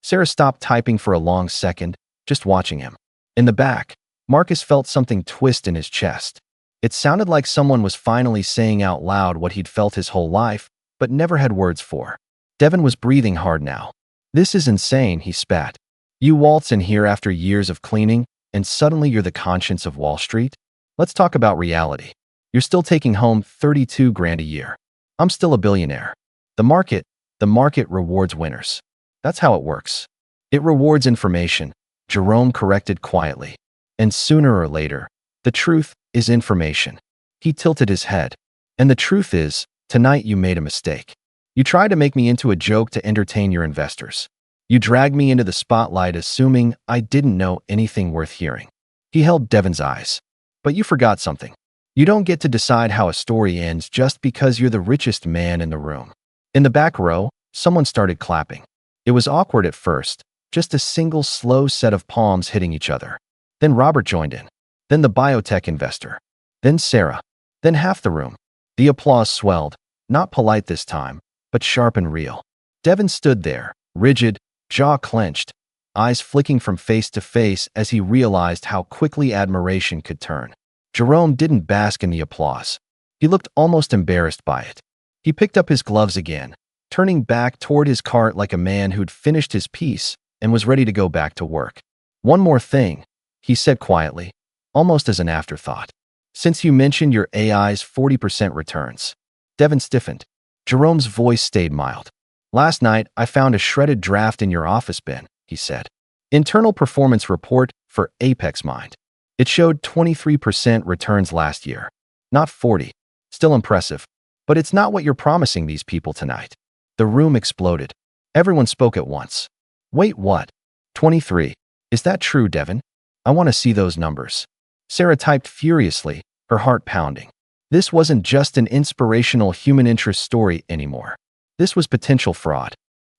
Sarah stopped typing for a long second, just watching him. In the back, Marcus felt something twist in his chest. It sounded like someone was finally saying out loud what he'd felt his whole life, but never had words for. Devin was breathing hard now. This is insane, he spat. You waltz in here after years of cleaning, and suddenly you're the conscience of Wall Street? Let's talk about reality. You're still taking home 32 grand a year. I'm still a billionaire. The market rewards winners. That's how it works. It rewards information, Jerome corrected quietly. And sooner or later, the truth is information. He tilted his head. And the truth is, tonight you made a mistake. You tried to make me into a joke to entertain your investors. You dragged me into the spotlight assuming I didn't know anything worth hearing. He held Devin's eyes. But you forgot something. You don't get to decide how a story ends just because you're the richest man in the room. In the back row, someone started clapping. It was awkward at first, just a single slow set of palms hitting each other. Then Robert joined in. Then the biotech investor. Then Sarah. Then half the room. The applause swelled, not polite this time, but sharp and real. Devin stood there, rigid, jaw clenched, eyes flicking from face to face as he realized how quickly admiration could turn. Jerome didn't bask in the applause. He looked almost embarrassed by it. He picked up his gloves again, turning back toward his cart like a man who'd finished his piece and was ready to go back to work. One more thing, he said quietly, almost as an afterthought. Since you mentioned your AI's 40% returns. Devin stiffened. Jerome's voice stayed mild. Last night, I found a shredded draft in your office bin, he said. Internal performance report for Apex Mind. It showed 23% returns last year. Not 40. Still impressive. But it's not what you're promising these people tonight. The room exploded. Everyone spoke at once. Wait, what? 23. Is that true, Devin? I want to see those numbers. Sarah typed furiously, her heart pounding. This wasn't just an inspirational human interest story anymore. This was potential fraud.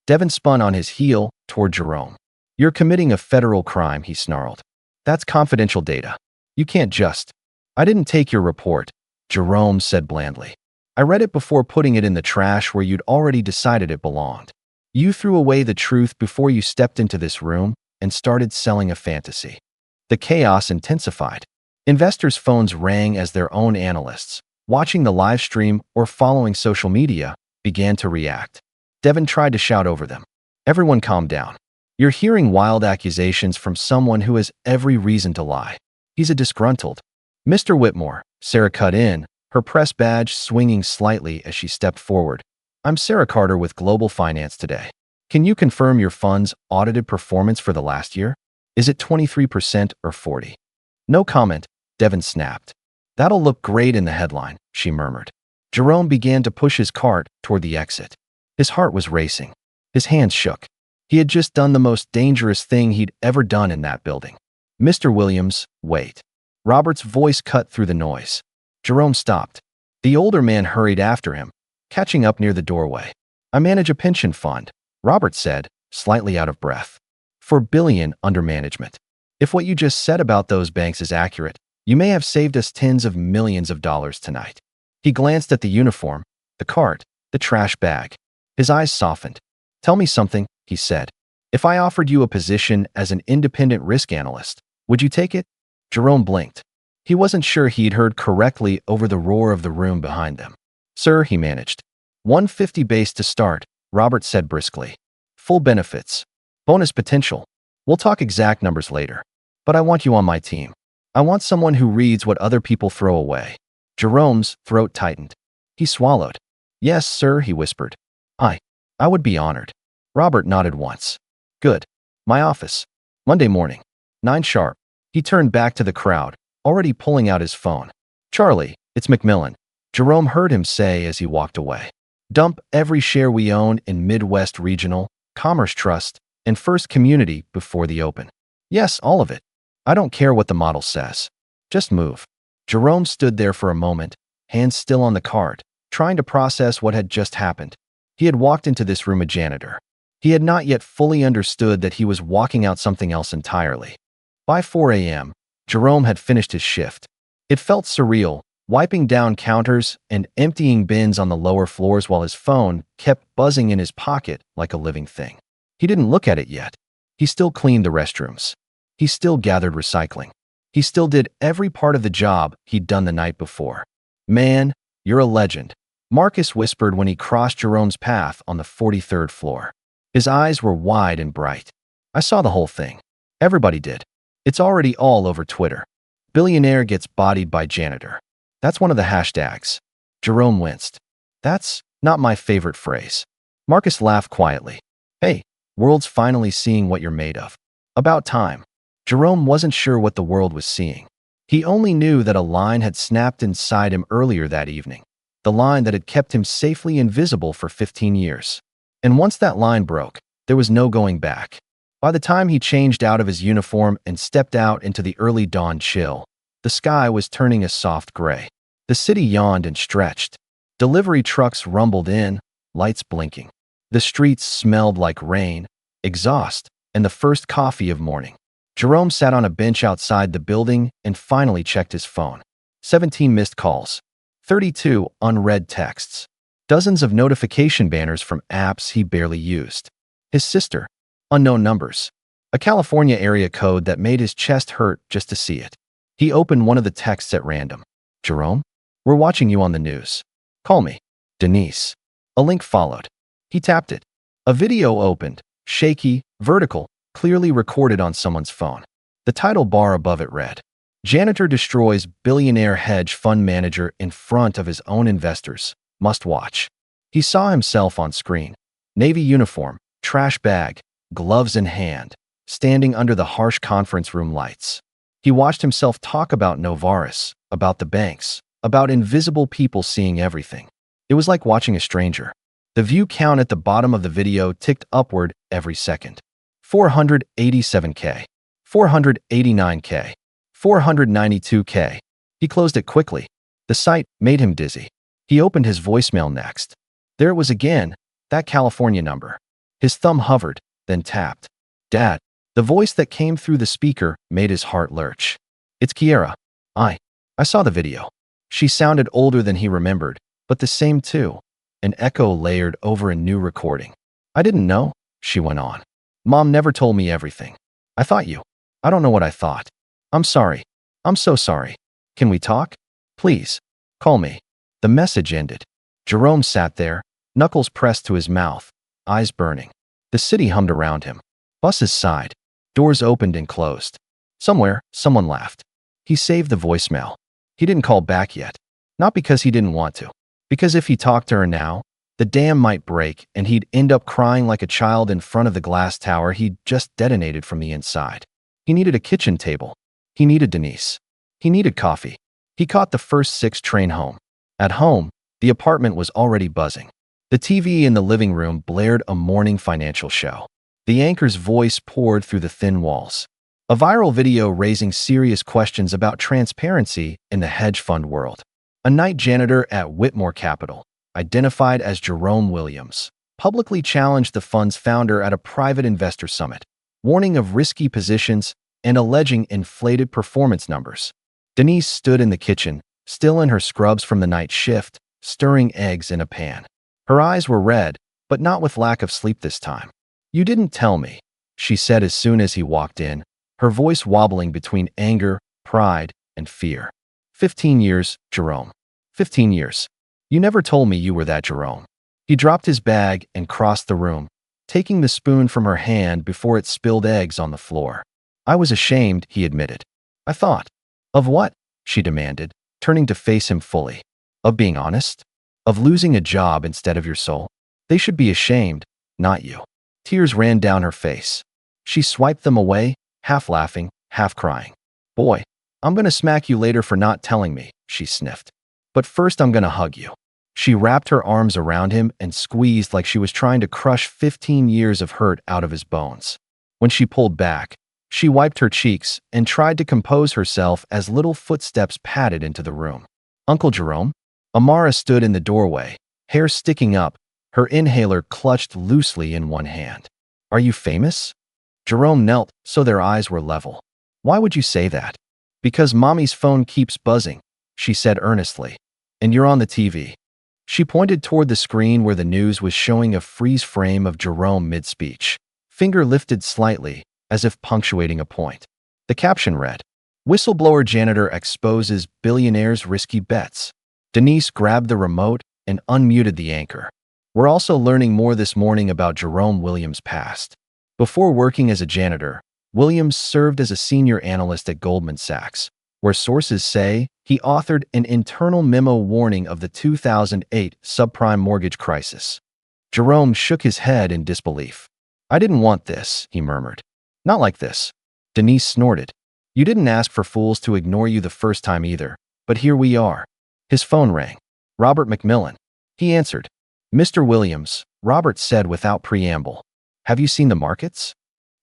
Devin spun on his heel toward Jerome. You're committing a federal crime, he snarled. That's confidential data. You can't just. I didn't take your report, Jerome said blandly. I read it before putting it in the trash where you'd already decided it belonged. You threw away the truth before you stepped into this room and started selling a fantasy. The chaos intensified. Investors' phones rang as their own analysts, watching the live stream or following social media, began to react. Devin tried to shout over them. Everyone calm down. You're hearing wild accusations from someone who has every reason to lie. He's a disgruntled. Mr. Whitmore, Sarah cut in, her press badge swinging slightly as she stepped forward. I'm Sarah Carter with Global Finance Today. Can you confirm your fund's audited performance for the last year? Is it 23% or 40%? No comment, Devin snapped. That'll look great in the headline, she murmured. Jerome began to push his cart toward the exit. His heart was racing. His hands shook. He had just done the most dangerous thing he'd ever done in that building. Mr. Williams, wait. Robert's voice cut through the noise. Jerome stopped. The older man hurried after him, catching up near the doorway. I manage a pension fund, Robert said, slightly out of breath. $4 billion under management. If what you just said about those banks is accurate, you may have saved us tens of millions of dollars tonight. He glanced at the uniform, the cart, the trash bag. His eyes softened. Tell me something, he said. If I offered you a position as an independent risk analyst, would you take it? Jerome blinked. He wasn't sure he'd heard correctly over the roar of the room behind them. Sir, he managed. 150 base to start, Robert said briskly. Full benefits. Bonus potential. We'll talk exact numbers later. But I want you on my team. I want someone who reads what other people throw away. Jerome's throat tightened. He swallowed. Yes, sir, he whispered. I would be honored. Robert nodded once. Good. My office. Monday morning. 9 sharp. He turned back to the crowd, already pulling out his phone. Charlie, it's McMillan. Jerome heard him say as he walked away. Dump every share we own in Midwest Regional, Commerce Trust, and First Community before the open. Yes, all of it. I don't care what the model says. Just move. Jerome stood there for a moment, hands still on the cart, trying to process what had just happened. He had walked into this room a janitor. He had not yet fully understood that he was walking out something else entirely. By 4 a.m., Jerome had finished his shift. It felt surreal, wiping down counters and emptying bins on the lower floors while his phone kept buzzing in his pocket like a living thing. He didn't look at it yet. He still cleaned the restrooms. He still gathered recycling. He still did every part of the job he'd done the night before. "Man, you're a legend," Marcus whispered when he crossed Jerome's path on the 43rd floor. His eyes were wide and bright. "I saw the whole thing. Everybody did. It's already all over Twitter. Billionaire gets bodied by janitor. That's one of the hashtags." Jerome winced. "That's not my favorite phrase." Marcus laughed quietly. "Hey, world's finally seeing what you're made of. About time." Jerome wasn't sure what the world was seeing. He only knew that a line had snapped inside him earlier that evening, the line that had kept him safely invisible for 15 years. And once that line broke, there was no going back. By the time he changed out of his uniform and stepped out into the early dawn chill, the sky was turning a soft gray. The city yawned and stretched. Delivery trucks rumbled in, lights blinking. The streets smelled like rain, exhaust, and the first coffee of morning. Jerome sat on a bench outside the building and finally checked his phone. 17 missed calls, 32 unread texts, dozens of notification banners from apps he barely used. His sister, unknown numbers, a California area code that made his chest hurt just to see it. He opened one of the texts at random. "Jerome, we're watching you on the news. Call me. Denise." A link followed. He tapped it. A video opened, shaky, vertical, clearly recorded on someone's phone. The title bar above it read, "Janitor destroys billionaire hedge fund manager in front of his own investors. Must watch." He saw himself on screen. Navy uniform, trash bag, gloves in hand, standing under the harsh conference room lights. He watched himself talk about Novaris, about the banks, about invisible people seeing everything. It was like watching a stranger. The view count at the bottom of the video ticked upward every second. 487K, 489K, 492K. He closed it quickly. The sight made him dizzy. He opened his voicemail next. There it was again, that California number. His thumb hovered, then tapped. "Dad." The voice that came through the speaker made his heart lurch. "It's Kiera. I saw the video." She sounded older than he remembered, but the same too. An echo layered over a new recording. "I didn't know," she went on. "Mom never told me everything. I thought you. I don't know what I thought. I'm sorry. I'm so sorry. Can we talk? Please. Call me." The message ended. Jerome sat there, knuckles pressed to his mouth, eyes burning. The city hummed around him. Buses sighed. Doors opened and closed. Somewhere, someone laughed. He saved the voicemail. He didn't call back yet. Not because he didn't want to. Because if he talked to her now, the dam might break and he'd end up crying like a child in front of the glass tower he'd just detonated from the inside. He needed a kitchen table. He needed Denise. He needed coffee. He caught the first 6 train home. At home, the apartment was already buzzing. The TV in the living room blared a morning financial show. The anchor's voice poured through the thin walls. A viral video raising serious questions about transparency in the hedge fund world. A night janitor at Whitmore Capital, identified as Jerome Williams, publicly challenged the fund's founder at a private investor summit, warning of risky positions and alleging inflated performance numbers. Denise stood in the kitchen, still in her scrubs from the night shift, stirring eggs in a pan. Her eyes were red, but not with lack of sleep this time. "You didn't tell me," she said as soon as he walked in, her voice wobbling between anger, pride, and fear. 15 years, Jerome. 15 years. You never told me you were that Jerome." He dropped his bag and crossed the room, taking the spoon from her hand before it spilled eggs on the floor. "I was ashamed," he admitted. "I thought." "Of what?" she demanded, turning to face him fully. "Of being honest? Of losing a job instead of your soul? They should be ashamed, not you." Tears ran down her face. She swiped them away, half laughing, half crying. "Boy, I'm gonna smack you later for not telling me," she sniffed. "But first I'm gonna hug you." She wrapped her arms around him and squeezed like she was trying to crush 15 years of hurt out of his bones. When she pulled back, she wiped her cheeks and tried to compose herself as little footsteps padded into the room. "Uncle Jerome?" Amara stood in the doorway, hair sticking up, her inhaler clutched loosely in one hand. Are you famous? Jerome knelt so their eyes were level. Why would you say that? Because mommy's phone keeps buzzing, she said earnestly. And you're on the TV. She pointed toward the screen where the news was showing a freeze frame of Jerome mid-speech, finger lifted slightly, as if punctuating a point. The caption read, "Whistleblower janitor exposes billionaire's risky bets." Denise grabbed the remote and unmuted the anchor. We're also learning more this morning about Jerome Williams' past. Before working as a janitor, Williams served as a senior analyst at Goldman Sachs, where sources say he authored an internal memo warning of the 2008 subprime mortgage crisis. Jerome shook his head in disbelief. "I didn't want this," he murmured. "Not like this." Denise snorted. "You didn't ask for fools to ignore you the first time either, but here we are." His phone rang. Robert McMillan. He answered. "Mr. Williams," Robert said without preamble. "Have you seen the markets?"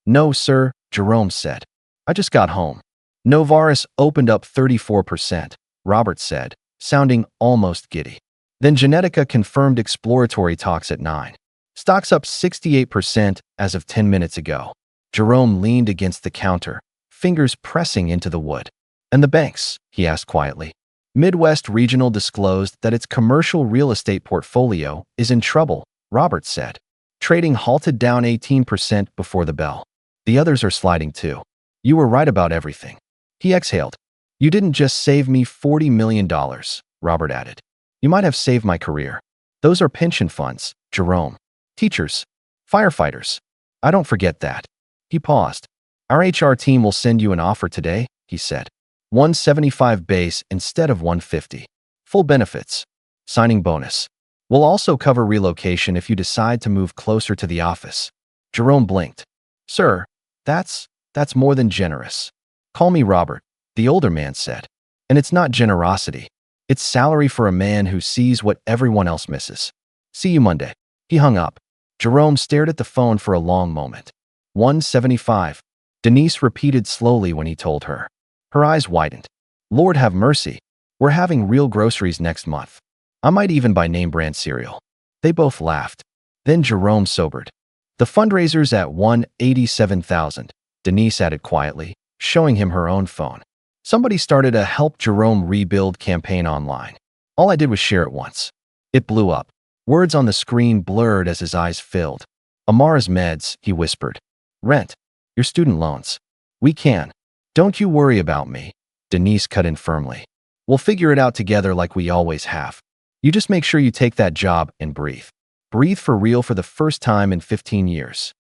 "No, sir," Jerome said. "I just got home." Novaris opened up 34%, Robert said, sounding almost giddy. Then Genetica confirmed exploratory talks at 9. Stocks up 68% as of 10 minutes ago. Jerome leaned against the counter, fingers pressing into the wood. "And the banks?" he asked quietly. Midwest Regional disclosed that its commercial real estate portfolio is in trouble, Robert said. Trading halted down 18% before the bell. "The others are sliding too." "You were right about everything." He exhaled. "You didn't just save me $40 million, Robert added. "You might have saved my career." "Those are pension funds, Jerome. Teachers. Firefighters. I don't forget that." He paused. "Our HR team will send you an offer today," he said. 175 base instead of 150. Full benefits. Signing bonus. "We'll also cover relocation if you decide to move closer to the office." Jerome blinked. "Sir, that's more than generous." "Call me Robert," the older man said. "And it's not generosity. It's salary for a man who sees what everyone else misses. See you Monday." He hung up. Jerome stared at the phone for a long moment. 175. Denise repeated slowly when he told her. Her eyes widened. "Lord have mercy. We're having real groceries next month. I might even buy name-brand cereal." They both laughed. Then Jerome sobered. "The fundraiser's at 187,000, Denise added quietly, showing him her own phone. "Somebody started a Help Jerome Rebuild campaign online. All I did was share it once. It blew up." Words on the screen blurred as his eyes filled. "Amara's meds," he whispered. "Rent. Your student loans. We can. Don't you worry about me," Denise cut in firmly. "We'll figure it out together like we always have. You just make sure you take that job and breathe. Breathe for real for the first time in 15 years.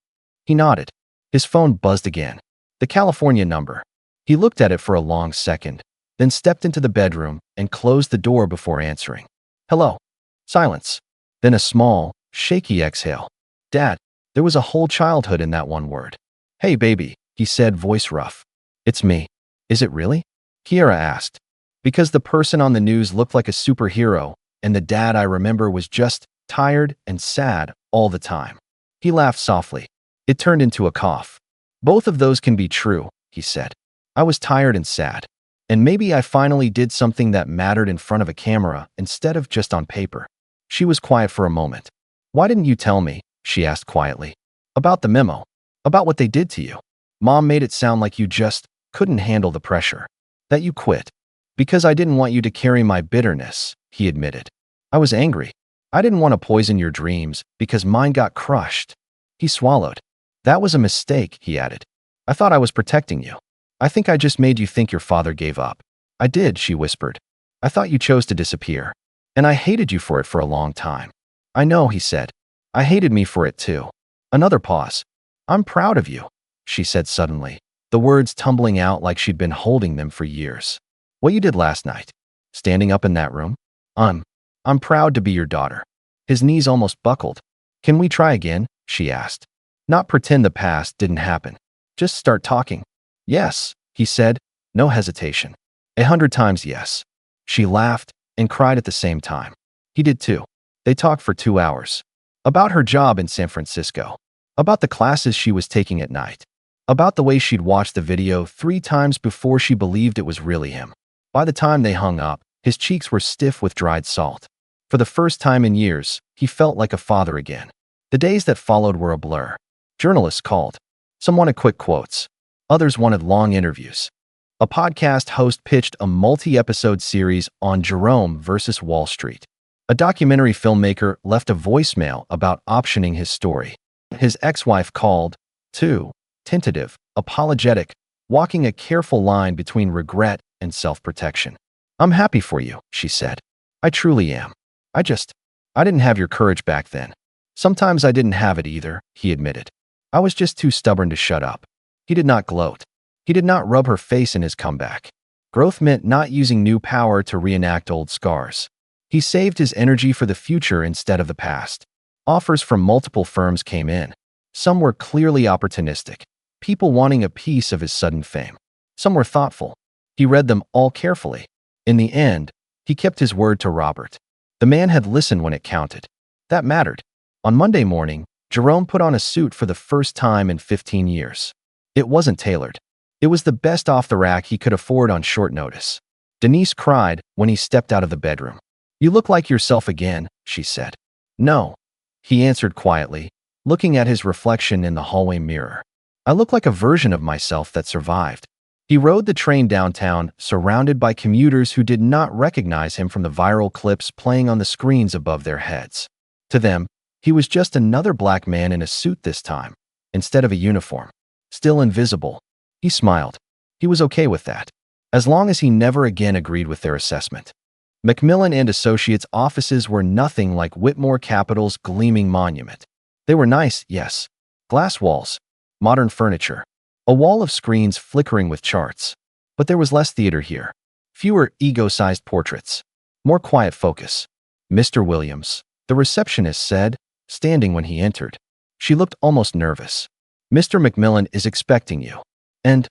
He nodded. His phone buzzed again. The California number. He looked at it for a long second, then stepped into the bedroom and closed the door before answering. "Hello." Silence. Then a small, shaky exhale. "Dad." There was a whole childhood in that one word. "Hey, baby," he said, voice rough. "It's me." "Is it really?" Kiera asked. "Because the person on the news looked like a superhero, and the dad I remember was just tired and sad all the time." He laughed softly. It turned into a cough. "Both of those can be true," he said. "I was tired and sad. And maybe I finally did something that mattered in front of a camera instead of just on paper." She was quiet for a moment. "Why didn't you tell me?" she asked quietly. "About the memo. About what they did to you. Mom made it sound like you just couldn't handle the pressure. That you quit." "Because I didn't want you to carry my bitterness," he admitted. "I was angry. I didn't want to poison your dreams because mine got crushed." He swallowed. "That was a mistake," he added. "I thought I was protecting you. I think I just made you think your father gave up." "I did," she whispered. "I thought you chose to disappear. And I hated you for it for a long time." "I know," he said. "I hated me for it too." Another pause. "I'm proud of you," she said suddenly, the words tumbling out like she'd been holding them for years. "What you did last night, standing up in that room. I'm proud to be your daughter." His knees almost buckled. "Can we try again?" she asked. "Not pretend the past didn't happen. Just start talking." "Yes," he said, no hesitation. 100 times yes. She laughed and cried at the same time. He did too. They talked for 2 hours. About her job in San Francisco. About the classes she was taking at night. About the way she'd watched the video 3 times before she believed it was really him. By the time they hung up, his cheeks were stiff with dried salt. For the first time in years, he felt like a father again. The days that followed were a blur. Journalists called. Some wanted quick quotes. Others wanted long interviews. A podcast host pitched a multi-episode series on Jerome versus Wall Street. A documentary filmmaker left a voicemail about optioning his story. His ex-wife called, too, tentative, apologetic, walking a careful line between regret and self-protection. "I'm happy for you," she said. "I truly am. I didn't have your courage back then. Sometimes I didn't have it either," he admitted. "I was just too stubborn to shut up." He did not gloat. He did not rub her face in his comeback. Growth meant not using new power to reenact old scars. He saved his energy for the future instead of the past. Offers from multiple firms came in. Some were clearly opportunistic, people wanting a piece of his sudden fame. Some were thoughtful. He read them all carefully. In the end, he kept his word to Robert. The man had listened when it counted. That mattered. On Monday morning, Jerome put on a suit for the first time in 15 years. It wasn't tailored. It was the best off the rack he could afford on short notice. Denise cried when he stepped out of the bedroom. "You look like yourself again," she said. "No," he answered quietly, looking at his reflection in the hallway mirror. "I look like a version of myself that survived." He rode the train downtown, surrounded by commuters who did not recognize him from the viral clips playing on the screens above their heads. To them, he was just another black man in a suit this time, instead of a uniform. Still invisible. He smiled. He was okay with that, as long as he never again agreed with their assessment. Macmillan and Associates offices were nothing like Whitmore Capital's gleaming monument. They were nice, yes. Glass walls, modern furniture, a wall of screens flickering with charts. But there was less theater here. Fewer ego-sized portraits. More quiet focus. "Mr. Williams," the receptionist said, standing when he entered. She looked almost nervous. "Mr. Macmillan is expecting you. And,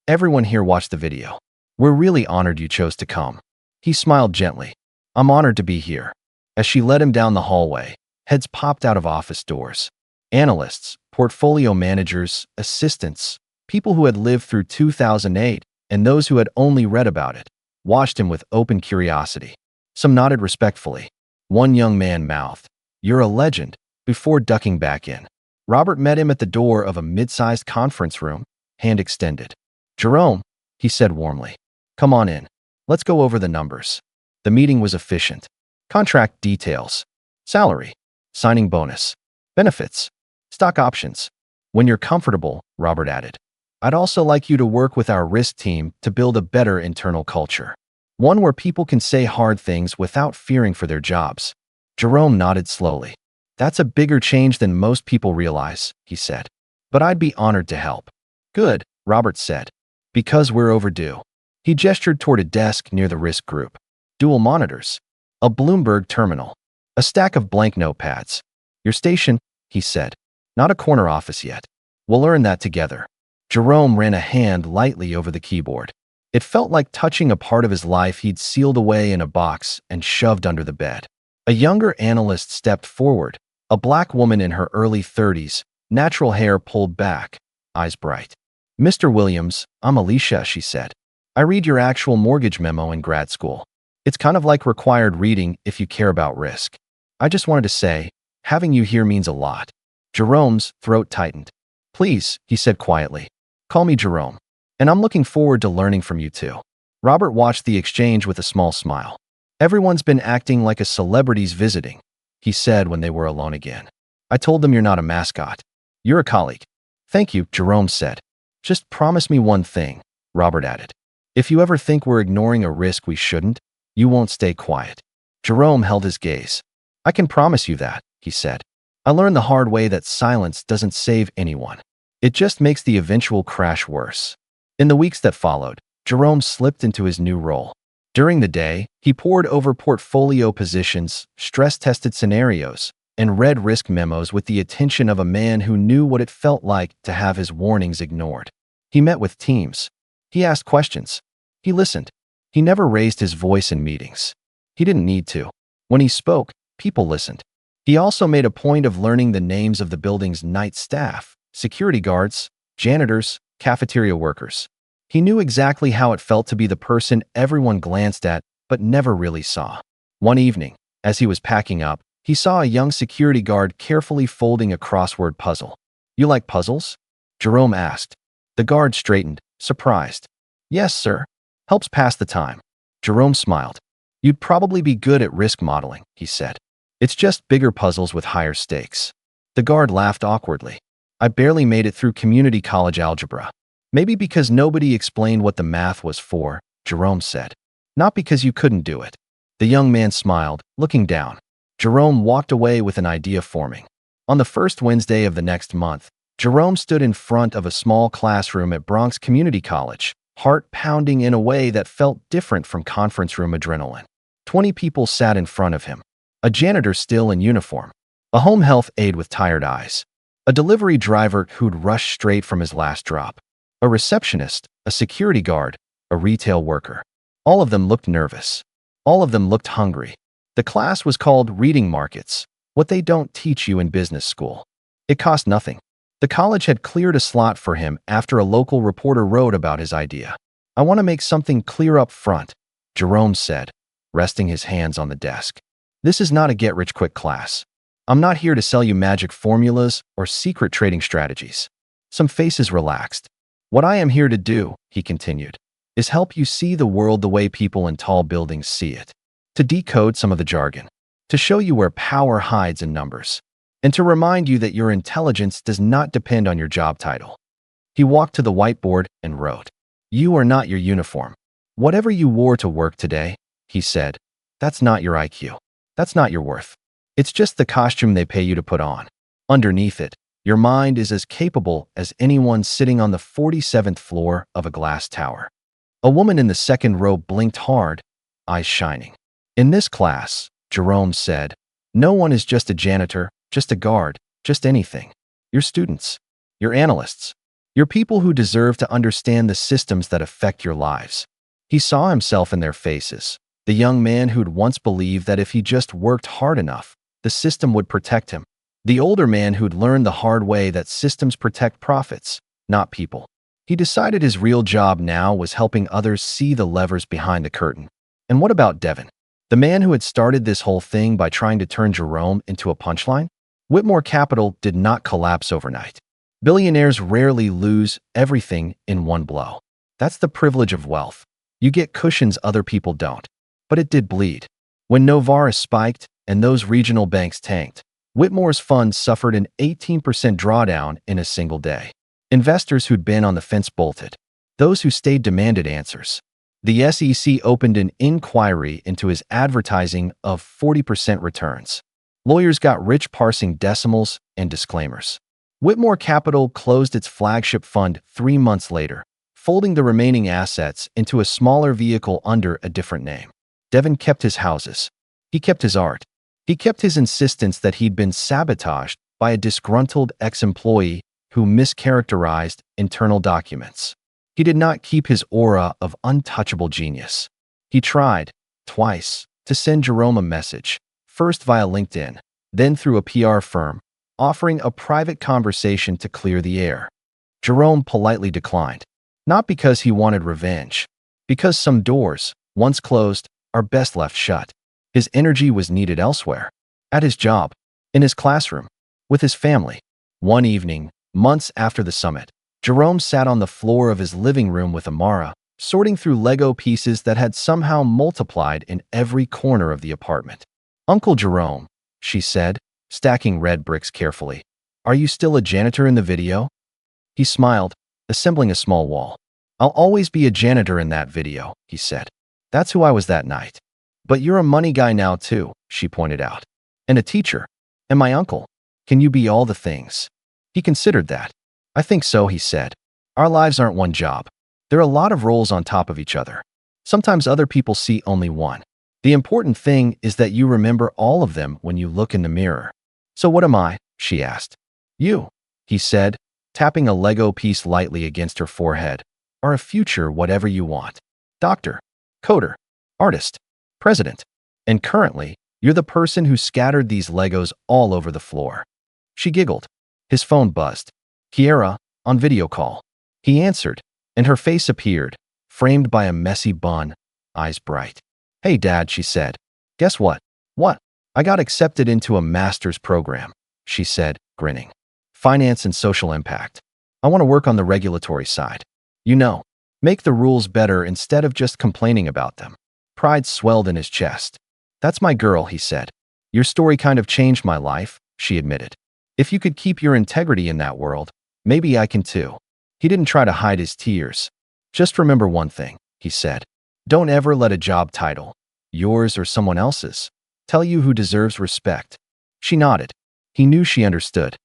everyone here watched the video. We're really honored you chose to come." He smiled gently. "I'm honored to be here." As she led him down the hallway, heads popped out of office doors. Analysts, portfolio managers, assistants, people who had lived through 2008 and those who had only read about it, watched him with open curiosity. Some nodded respectfully. One young man mouthed, "You're a legend," before ducking back in. Robert met him at the door of a mid-sized conference room, hand extended. "Jerome," he said warmly, "come on in. Let's go over the numbers." The meeting was efficient. Contract details, salary, signing bonus, benefits, stock options. "When you're comfortable," Robert added, "I'd also like you to work with our risk team to build a better internal culture. One where people can say hard things without fearing for their jobs." Jerome nodded slowly. "That's a bigger change than most people realize," he said. "But I'd be honored to help." "Good," Robert said. "Because we're overdue." He gestured toward a desk near the risk group. Dual monitors. A Bloomberg terminal. A stack of blank notepads. "Your station," he said. "Not a corner office yet. We'll earn that together." Jerome ran a hand lightly over the keyboard. It felt like touching a part of his life he'd sealed away in a box and shoved under the bed. A younger analyst stepped forward, a black woman in her early 30s, natural hair pulled back, eyes bright. "Mr. Williams, I'm Alicia," she said. "I read your actual mortgage memo in grad school. It's kind of like required reading if you care about risk. I just wanted to say, having you here means a lot." Jerome's throat tightened. "Please," he said quietly, "call me Jerome. And I'm looking forward to learning from you too." Robert watched the exchange with a small smile. "Everyone's been acting like a celebrity's visiting," he said when they were alone again. "I told them you're not a mascot. You're a colleague." "Thank you," Jerome said. "Just promise me one thing," Robert added. "If you ever think we're ignoring a risk we shouldn't, you won't stay quiet." Jerome held his gaze. "I can promise you that," he said. "I learned the hard way that silence doesn't save anyone. It just makes the eventual crash worse." In the weeks that followed, Jerome slipped into his new role. During the day, he pored over portfolio positions, stress-tested scenarios, and read risk memos with the attention of a man who knew what it felt like to have his warnings ignored. He met with teams. He asked questions. He listened. He never raised his voice in meetings. He didn't need to. When he spoke, people listened. He also made a point of learning the names of the building's night staff, security guards, janitors, cafeteria workers. He knew exactly how it felt to be the person everyone glanced at but never really saw. One evening, As he was packing up, he saw a young security guard carefully folding a crossword puzzle. "You like puzzles?" Jerome asked. The guard straightened, surprised. "Yes, sir. Helps pass the time." Jerome smiled. "You'd probably be good at risk modeling," he said. "It's just bigger puzzles with higher stakes." The guard laughed awkwardly. "I barely made it through community college algebra." "Maybe because nobody explained what the math was for," Jerome said. "Not because you couldn't do it." The young man smiled, looking down. Jerome walked away with an idea forming. On the first Wednesday of the next month, Jerome stood in front of a small classroom at Bronx Community College, heart pounding in a way that felt different from conference room adrenaline. 20 people sat in front of him. A janitor still in uniform. A home health aide with tired eyes. A delivery driver who'd rushed straight from his last drop. A receptionist, a security guard, a retail worker. All of them looked nervous. All of them looked hungry. The class was called Reading Markets, what they don't teach you in business school. It cost nothing. The college had cleared a slot for him after a local reporter wrote about his idea. "I want to make something clear up front," Jerome said, resting his hands on the desk. "This is not a get-rich-quick class. I'm not here to sell you magic formulas or secret trading strategies." Some faces relaxed. "What I am here to do," he continued, "is help you see the world the way people in tall buildings see it. To decode some of the jargon. To show you where power hides in numbers. And to remind you that your intelligence does not depend on your job title." He walked to the whiteboard and wrote, "You are not your uniform. Whatever you wore to work today," he said, "that's not your IQ. That's not your worth. It's just the costume they pay you to put on. Underneath it, your mind is as capable as anyone sitting on the 47th floor of a glass tower." A woman in the second row blinked hard, eyes shining. "In this class," Jerome said, "no one is just a janitor, just a guard, just anything. You're students. You're analysts. You're people who deserve to understand the systems that affect your lives." He saw himself in their faces. The young man who'd once believed that if he just worked hard enough, the system would protect him. The older man who'd learned the hard way that systems protect profits, not people. He decided his real job now was helping others see the levers behind the curtain. And what about Devin? The man who had started this whole thing by trying to turn Jerome into a punchline? Whitmore Capital did not collapse overnight. Billionaires rarely lose everything in one blow. That's the privilege of wealth. You get cushions other people don't. But it did bleed. When Novartis spiked and those regional banks tanked, Whitmore's fund suffered an 18% drawdown in a single day. Investors who'd been on the fence bolted. Those who stayed demanded answers. The SEC opened an inquiry into his advertising of 40% returns. Lawyers got rich parsing decimals and disclaimers. Whitmore Capital closed its flagship fund 3 months later, folding the remaining assets into a smaller vehicle under a different name. Devin kept his houses. He kept his art. He kept his insistence that he'd been sabotaged by a disgruntled ex-employee who mischaracterized internal documents. He did not keep his aura of untouchable genius. He tried, twice, to send Jerome a message, first via LinkedIn, then through a PR firm, offering a private conversation to clear the air. Jerome politely declined, not because he wanted revenge, because some doors, once closed, are best left shut. His energy was needed elsewhere, at his job, in his classroom, with his family. One evening, months after the summit, Jerome sat on the floor of his living room with Amara, sorting through Lego pieces that had somehow multiplied in every corner of the apartment. "Uncle Jerome," she said, stacking red bricks carefully, "are you still a janitor in the video?" He smiled, assembling a small wall. "I'll always be a janitor in that video," he said. "That's who I was that night." "But you're a money guy now too," she pointed out. "And a teacher. And my uncle. Can you be all the things?" He considered that. "I think so," he said. "Our lives aren't one job. There are a lot of roles on top of each other. Sometimes other people see only one. The important thing is that you remember all of them when you look in the mirror." "So what am I?" she asked. "You," he said, tapping a Lego piece lightly against her forehead, "are a future whatever you want. Doctor, coder, artist, president. And currently, you're the person who scattered these Legos all over the floor." She giggled. His phone buzzed. "Kiera, on video call." He answered, and her face appeared, framed by a messy bun, eyes bright. "Hey, Dad," she said. "Guess what?" "What?" I got accepted into a master's program, she said, grinning. Finance and social impact. I want to work on the regulatory side. You know, make the rules better instead of just complaining about them. Pride swelled in his chest. That's my girl, he said. Your story kind of changed my life, she admitted. If you could keep your integrity in that world, maybe I can too. He didn't try to hide his tears. Just remember one thing, he said. Don't ever let a job title, yours or someone else's, tell you who deserves respect. She nodded. He knew she understood.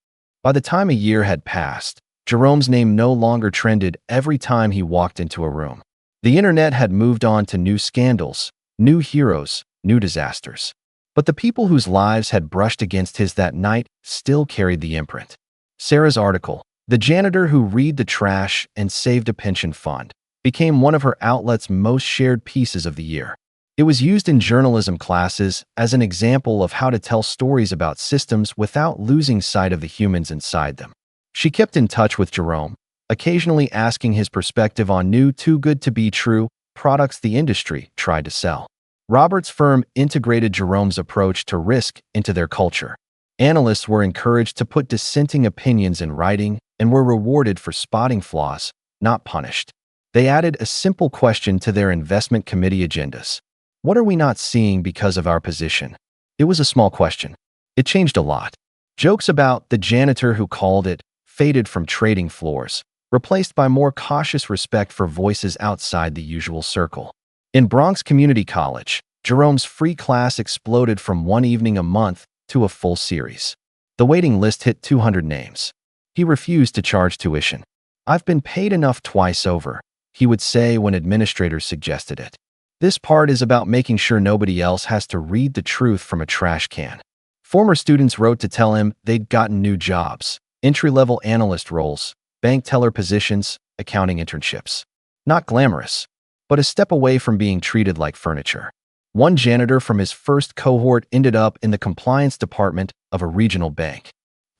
By the time a year had passed, Jerome's name no longer trended every time he walked into a room. The internet had moved on to new scandals, new heroes, new disasters. But the people whose lives had brushed against his that night still carried the imprint. Sarah's article, "The Janitor Who Read the Trash and Saved a Pension Fund," became one of her outlet's most shared pieces of the year. It was used in journalism classes as an example of how to tell stories about systems without losing sight of the humans inside them. She kept in touch with Jerome, occasionally asking his perspective on new too-good-to-be-true products the industry tried to sell. Robert's firm integrated Jerome's approach to risk into their culture. Analysts were encouraged to put dissenting opinions in writing and were rewarded for spotting flaws, not punished. They added a simple question to their investment committee agendas. What are we not seeing because of our position? It was a small question. It changed a lot. Jokes about the janitor who called it faded from trading floors, replaced by more cautious respect for voices outside the usual circle. In Bronx Community College, Jerome's free class exploded from one evening a month to a full series. The waiting list hit 200 names. He refused to charge tuition. I've been paid enough twice over, he would say when administrators suggested it. This part is about making sure nobody else has to read the truth from a trash can. Former students wrote to tell him they'd gotten new jobs, entry-level analyst roles, bank teller positions, accounting internships. Not glamorous, but a step away from being treated like furniture. One janitor from his first cohort ended up in the compliance department of a regional bank.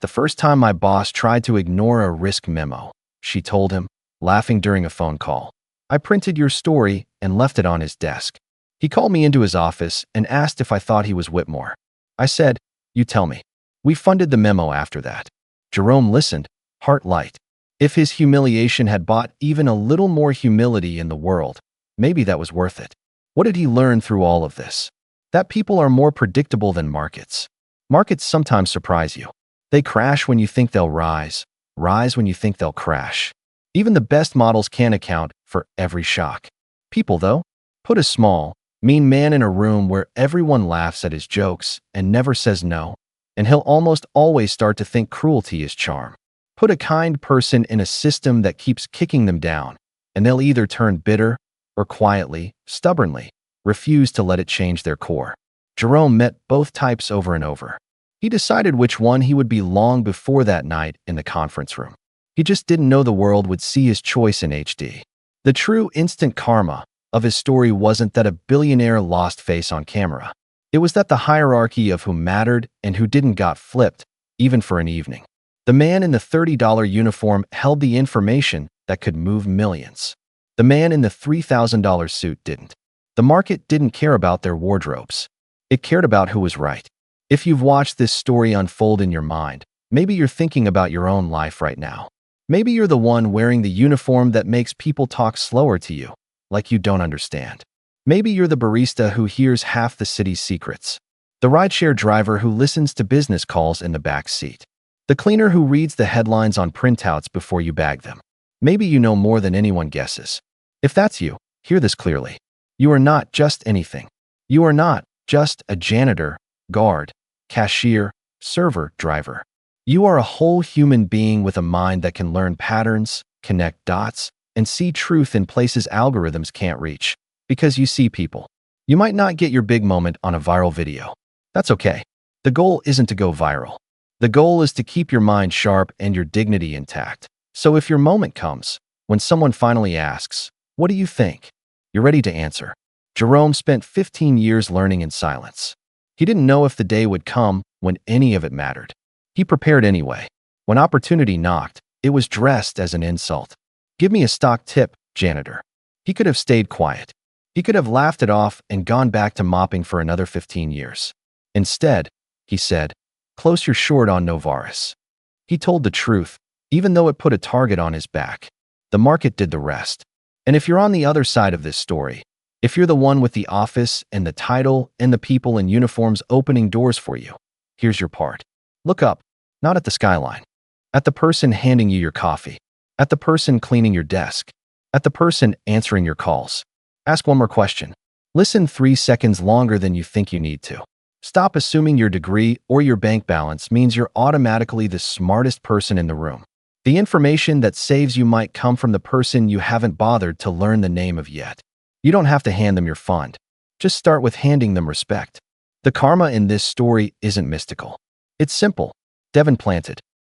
The first time my boss tried to ignore a risk memo, she told him, laughing during a phone call. I printed your story and left it on his desk. He called me into his office and asked if I thought he was Whitmore. I said, you tell me. We funded the memo after that. Jerome listened, heart light. If his humiliation had bought even a little more humility in the world, maybe that was worth it. What did he learn through all of this? That people are more predictable than markets. Markets sometimes surprise you. They crash when you think they'll rise when you think they'll crash. Even the best models can't account for every shock. People, though, put a small, mean man in a room where everyone laughs at his jokes and never says no, and he'll almost always start to think cruelty is charm. Put a kind person in a system that keeps kicking them down, and they'll either turn bitter or quietly, stubbornly, refuse to let it change their core. Jerome met both types over and over. He decided which one he would be long before that night in the conference room. He just didn't know the world would see his choice in HD. The true instant karma of his story wasn't that a billionaire lost face on camera. It was that the hierarchy of who mattered and who didn't got flipped, even for an evening. The man in the $30 uniform held the information that could move millions. The man in the $3,000 suit didn't. The market didn't care about their wardrobes. It cared about who was right. If you've watched this story unfold in your mind, maybe you're thinking about your own life right now. Maybe you're the one wearing the uniform that makes people talk slower to you, like you don't understand. Maybe you're the barista who hears half the city's secrets. The rideshare driver who listens to business calls in the back seat. The cleaner who reads the headlines on printouts before you bag them. Maybe you know more than anyone guesses. If that's you, hear this clearly. You are not just anything. You are not just a janitor, guard, cashier, server, driver. You are a whole human being with a mind that can learn patterns, connect dots, and see truth in places algorithms can't reach. Because you see people. You might not get your big moment on a viral video. That's okay. The goal isn't to go viral. The goal is to keep your mind sharp and your dignity intact. So if your moment comes, when someone finally asks, what do you think? You're ready to answer. Jerome spent 15 years learning in silence. He didn't know if the day would come when any of it mattered. He prepared anyway. When opportunity knocked, it was dressed as an insult. Give me a stock tip, janitor. He could have stayed quiet. He could have laughed it off and gone back to mopping for another 15 years. Instead, he said, close your short on Novaris. He told the truth, even though it put a target on his back. The market did the rest. And if you're on the other side of this story, if you're the one with the office and the title and the people in uniforms opening doors for you, here's your part. Look up, not at the skyline, at the person handing you your coffee, at the person cleaning your desk, at the person answering your calls. Ask one more question. Listen 3 seconds longer than you think you need to. Stop assuming your degree or your bank balance means you're automatically the smartest person in the room. The information that saves you might come from the person you haven't bothered to learn the name of yet. You don't have to hand them your fund. Just start with handing them respect. The karma in this story isn't mystical. It's simple. Devin planted,